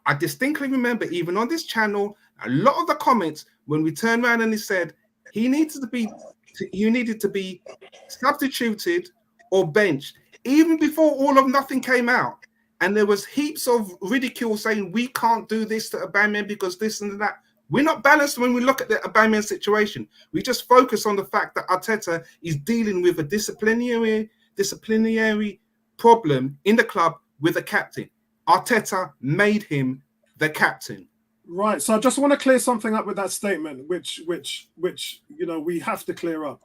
I distinctly remember, even on this channel, a lot of the comments when we turned around and he said he needed to be substituted or benched, even before All of Nothing came out. And there was heaps of ridicule saying we can't do this to Aubameyang because this and that. We're not balanced when we look at the Aubameyang situation. We just focus on the fact that Arteta is dealing with a disciplinary problem in the club with the captain. Arteta made him the captain. Right. So I just want to clear something up with that statement, which we have to clear up.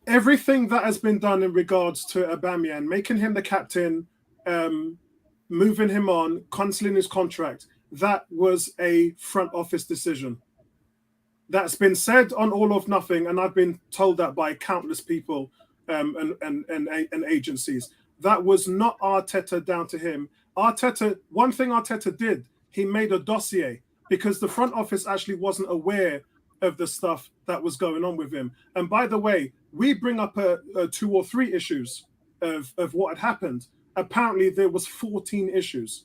Everything that has been done in regards to Aubameyang, making him the captain, moving him on, cancelling his contract, that was a front office decision. That's been said on All of Nothing, and I've been told that by countless people and agencies. That was not Arteta down to him. One thing Arteta did, he made a dossier because the front office actually wasn't aware of the stuff that was going on with him. And by the way, we bring up 2 or 3 issues of what had happened. Apparently, there was 14 issues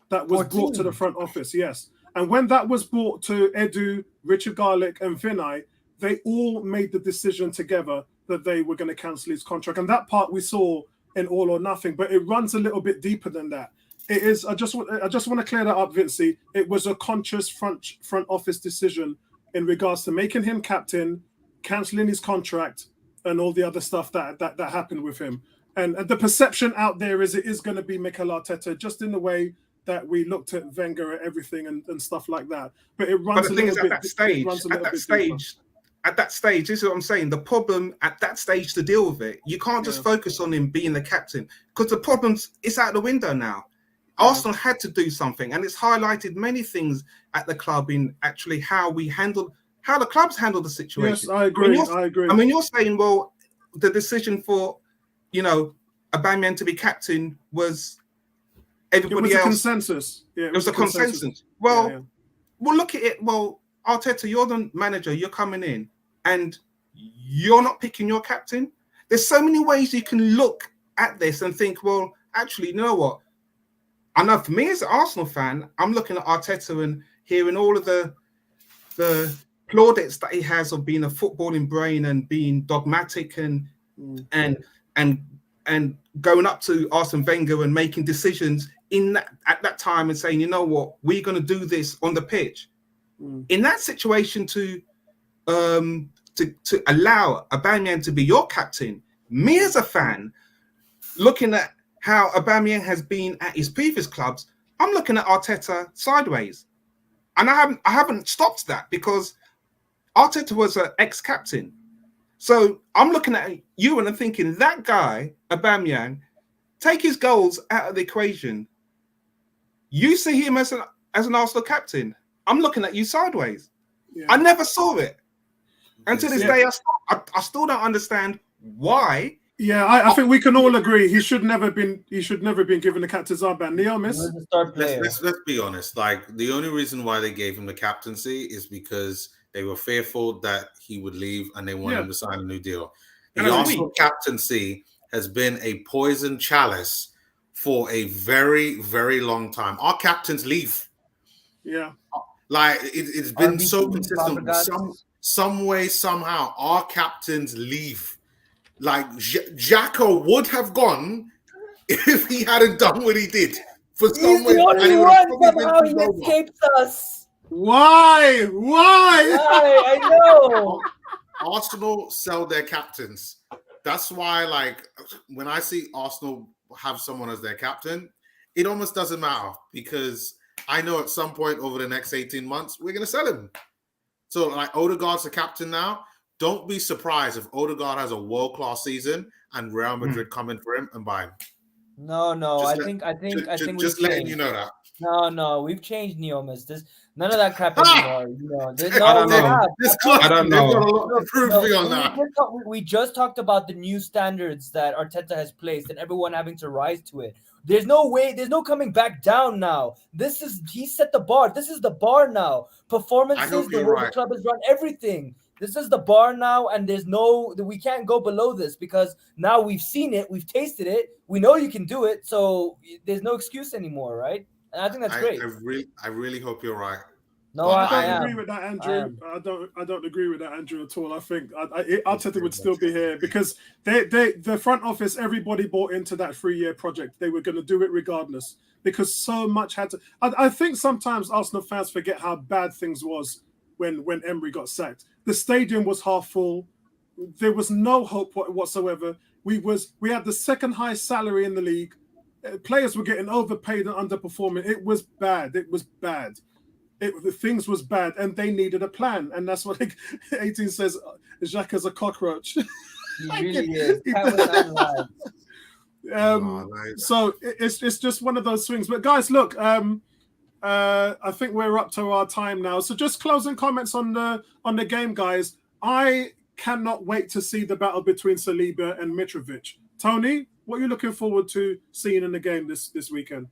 that was brought to the front office, yes. And when that was brought to Edu, Richard Garlick, and Vinay, they all made the decision together that they were going to cancel his contract. And that part we saw in All or Nothing, but it runs a little bit deeper than that. It is. I just want to clear that up, Vincey. It was a conscious front office decision in regards to making him captain, cancelling his contract, and all the other stuff that happened with him. And the perception out there is it is going to be Mikel Arteta, just in the way that we looked at Wenger at everything and stuff like that. But it runs. But the thing is, at that stage, this is what I'm saying. The problem at that stage to deal with it, you can't just focus on him being the captain, because the problem's it's out the window now. Arsenal had to do something, and it's highlighted many things at the club in actually how the clubs handle the situation. Yes, I agree. I mean, you're saying, well, the decision for, Aubameyang to be captain was everybody else. Consensus. Yeah, it was a consensus. Well, well, look at it. Well, Arteta, you're the manager. You're coming in, and you're not picking your captain. There's so many ways you can look at this and think, well, actually, you know what? I know for me as an Arsenal fan, I'm looking at Arteta and hearing all of the plaudits that he has of being a footballing brain and being dogmatic and going up to Arsene Wenger and making decisions at that time and saying, you know what, we're going to do this on the pitch. In that situation, to allow Aubameyang to be your captain, me as a fan, looking at how Aubameyang has been at his previous clubs, I'm looking at Arteta sideways, and I haven't stopped that, because Arteta was an ex-captain. So I'm looking at you and I'm thinking, that guy Aubameyang, take his goals out of the equation. You see him as an Arsenal captain. I'm looking at you sideways. Yeah. I never saw it. And to this day, I still don't understand why. Yeah, I think we can all agree he should never been given the captain's armband. Neomis? Let's be honest. Like, the only reason why they gave him the captaincy is because they were fearful that he would leave and they wanted him to sign a new deal. The Arsenal captaincy has been a poison chalice for a very, very long time. Our captains leave. Yeah. Like, it's been so consistent. Some way, somehow, our captains leave. Like, Xhaka would have gone if he hadn't done what he did. For some He's the only one somehow he escapes us. Why? I know. Arsenal sell their captains. That's why, like, when I see Arsenal have someone as their captain, it almost doesn't matter, because I know at some point over the next 18 months, we're going to sell him. So, like, Odegaard's the captain now. Don't be surprised if Odegaard has a world-class season and Real Madrid come in for him and buy him. No. I think just letting you know that. No, we've changed, Neomis. None of that crap anymore. I don't know. We just talked about the new standards that Arteta has placed and everyone having to rise to it. There's no way. There's no coming back down now. He set the bar. This is the bar now. Performances, the way the club has run, everything. This is the bar now, and we can't go below this, because now we've seen it, we've tasted it, we know you can do it, so there's no excuse anymore, right? And I think that's great. I really hope you're right. No, I don't agree with that, Andrew. I don't agree with that, Andrew, at all. I think Arteta would still be here, because the front office, everybody bought into that 3-year project. They were going to do it regardless, because so much had to. I think sometimes Arsenal fans forget how bad things was when Emery got sacked. The stadium was half full. There was no hope whatsoever. We had the second highest salary in the league. Players were getting overpaid and underperforming. It was bad. The things was bad, and they needed a plan. And that's what 18 says. Jacques is a cockroach. He really is. So it's just one of those swings. But guys, look. I think we're up to our time now. So just closing comments on the game, guys. I cannot wait to see the battle between Saliba and Mitrovic. Tony, what are you looking forward to seeing in the game this weekend?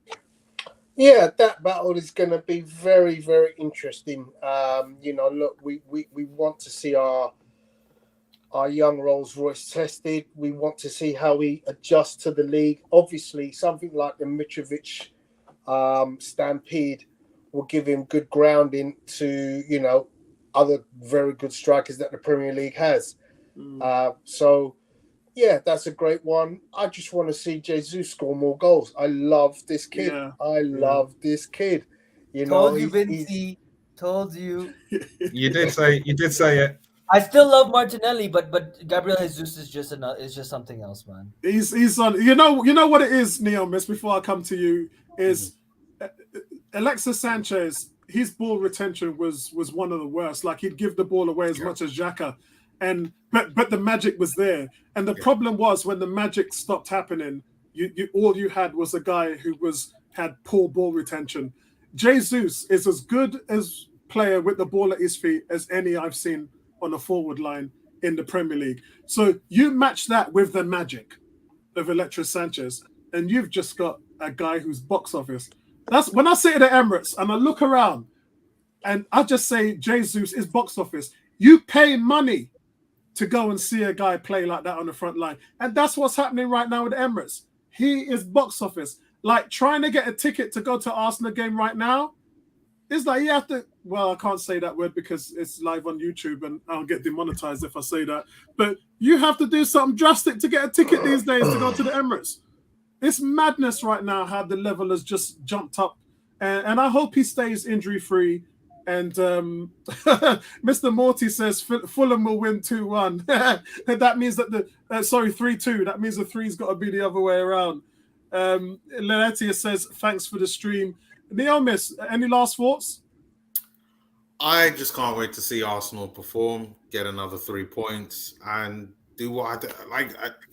Yeah, that battle is going to be very, very interesting. Look, we want to see our young Rolls Royce tested. We want to see how we adjust to the league. Obviously, something like the Mitrovic stampede will give him good grounding to other very good strikers that the Premier League has. So Yeah, that's a great one. I just want to see Jesus score more goals. I love this kid. Yeah, I love this kid. You know, Told you, he's Vinci. Told you. You did say it. I still love Martinelli, but Gabriel Jesus is just something else, man. he's on. You know what it is, Neomis. Before I come to you, is Alexis Sanchez. His ball retention was one of the worst. Like he'd give the ball away as much as Xhaka, and but the magic was there. And the problem was when the magic stopped happening, you all you had was a guy who had poor ball retention. Jesus is as good as player with the ball at his feet as any I've seen on a forward line in the Premier League. So you match that with the magic of Alexis Sanchez, and you've just got a guy who's box office. That's when I sit at the Emirates and I look around and I just say Jesus is box office. You pay money to go and see a guy play like that on the front line. And that's what's happening right now with the Emirates. He is box office. Like trying to get a ticket to go to Arsenal game right now, it's like you have to, well, I can't say that word because it's live on YouTube and I'll get demonetized if I say that. But you have to do something drastic to get a ticket these days to go to the Emirates. It's madness right now how the level has just jumped up. And I hope he stays injury-free. And Mr. Morty says Fulham will win 2-1. That means that 3-2. That means the 3's got to be the other way around. Lenetia says, thanks for the stream. Neomis, any last thoughts? I just can't wait to see Arsenal perform, get another 3 points, and do what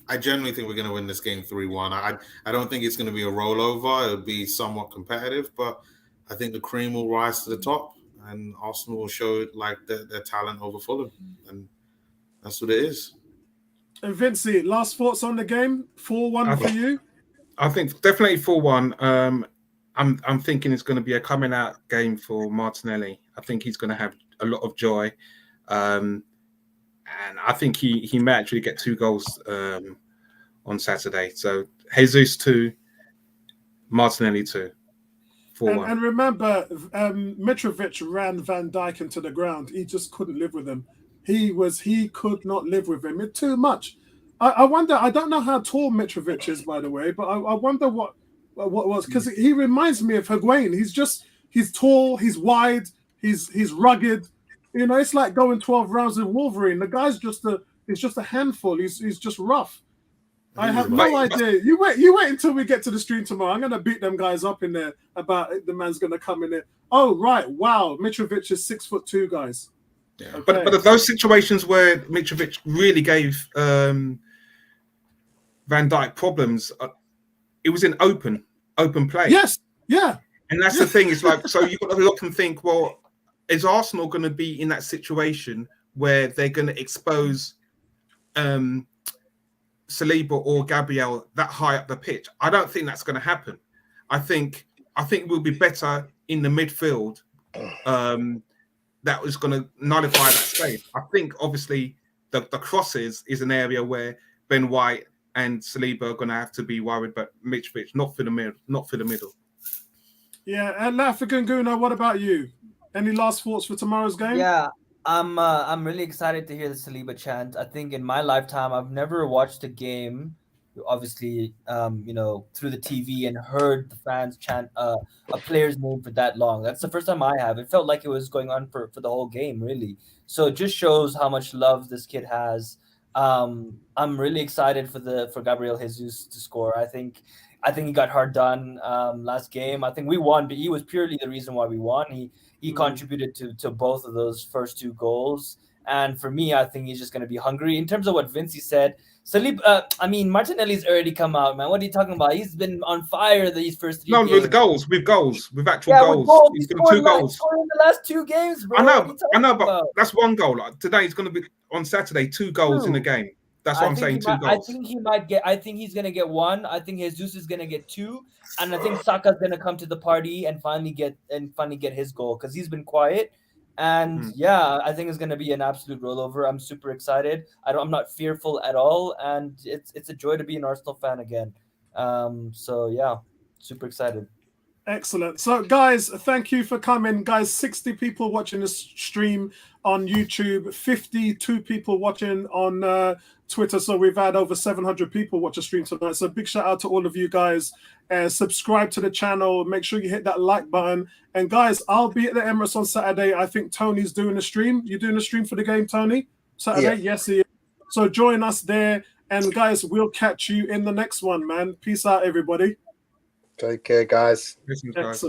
I genuinely think we're going to win this game 3-1. I don't think it's going to be a rollover. It'll be somewhat competitive, but I think the cream will rise to the top, and Arsenal will show like their talent over Fulham, and that's what it is. And Vincey, last thoughts on the game? 4-1 for you? I think definitely 4-1. I'm thinking it's going to be a coming out game for Martinelli. I think he's going to have a lot of joy. And I think he may actually get 2 goals on Saturday. So Jesus 2, Martinelli 2. 4-1. And remember, Mitrovic ran Van Dijk into the ground. He just couldn't live with him. He could not live with him. It's too much. I wonder, I don't know how tall Mitrovic is, by the way, but I wonder what was, because he reminds me of Higuain. He's tall, he's wide, he's rugged. You know, it's like going 12 rounds with Wolverine. The guy's just a handful. He's just rough. I have no idea. You wait until we get to the stream tomorrow. I'm gonna beat them guys up in there about the man's gonna come in there. Oh right, wow, Mitrovic is 6'2", guys. Yeah. Okay. But those situations where Mitrovic really gave Van Dijk problems, it was in open play. Yes, yeah. And that's the thing. It's like, so you've got to look and think, well, is Arsenal going to be in that situation where they're going to expose Saliba or Gabriel that high up the pitch? I don't think that's going to happen. I think we'll be better in the midfield. That was going to nullify that space. I think obviously the crosses is an area where Ben White and Saliba are going to have to be worried, but Mitrovic not for the middle. Yeah, and African Guna, what about you? Any last thoughts for tomorrow's game? Yeah, I'm really excited to hear the Saliba chant. I think in my lifetime I've never watched a game, obviously, through the TV and heard the fans chant a player's name for that long. That's the first time I have. It felt like it was going on for the whole game, really. So it just shows how much love this kid has. I'm really excited for Gabriel Jesus to score. I think he got hard done last game. I think we won, but he was purely the reason why we won. He contributed to both of those first 2 goals. And for me, I think he's just going to be hungry. In terms of what Vincey said, Martinelli's already come out, man. What are you talking about? He's been on fire these first 3 games. No, with goals, with actual goals. He's got 2 goals. In the last 2 games, bro. I know, but that's 1 goal. Like, today he's going to be on Saturday 2 goals in the game. That's what I'm saying. 2 goals. I think he's going to get 1. I think Jesus is going to get 2, and I think Saka's going to come to the party and finally get his goal because he's been quiet. And I think it's going to be an absolute rollover. I'm super excited. I'm not fearful at all, and it's a joy to be an Arsenal fan again. So yeah, super excited. Excellent. So, guys, thank you for coming. Guys, 60 people watching this stream on YouTube, 52 people watching on Twitter. So we've had over 700 people watch the stream tonight. So big shout out to all of you guys. Subscribe to the channel. Make sure you hit that like button. And guys, I'll be at the Emirates on Saturday. I think Tony's doing a stream. You doing a stream for the game, Tony? Saturday? Yeah. Yes, he is. So join us there. And guys, we'll catch you in the next one, man. Peace out, everybody. Take care, guys. Listen, guys. Excellent.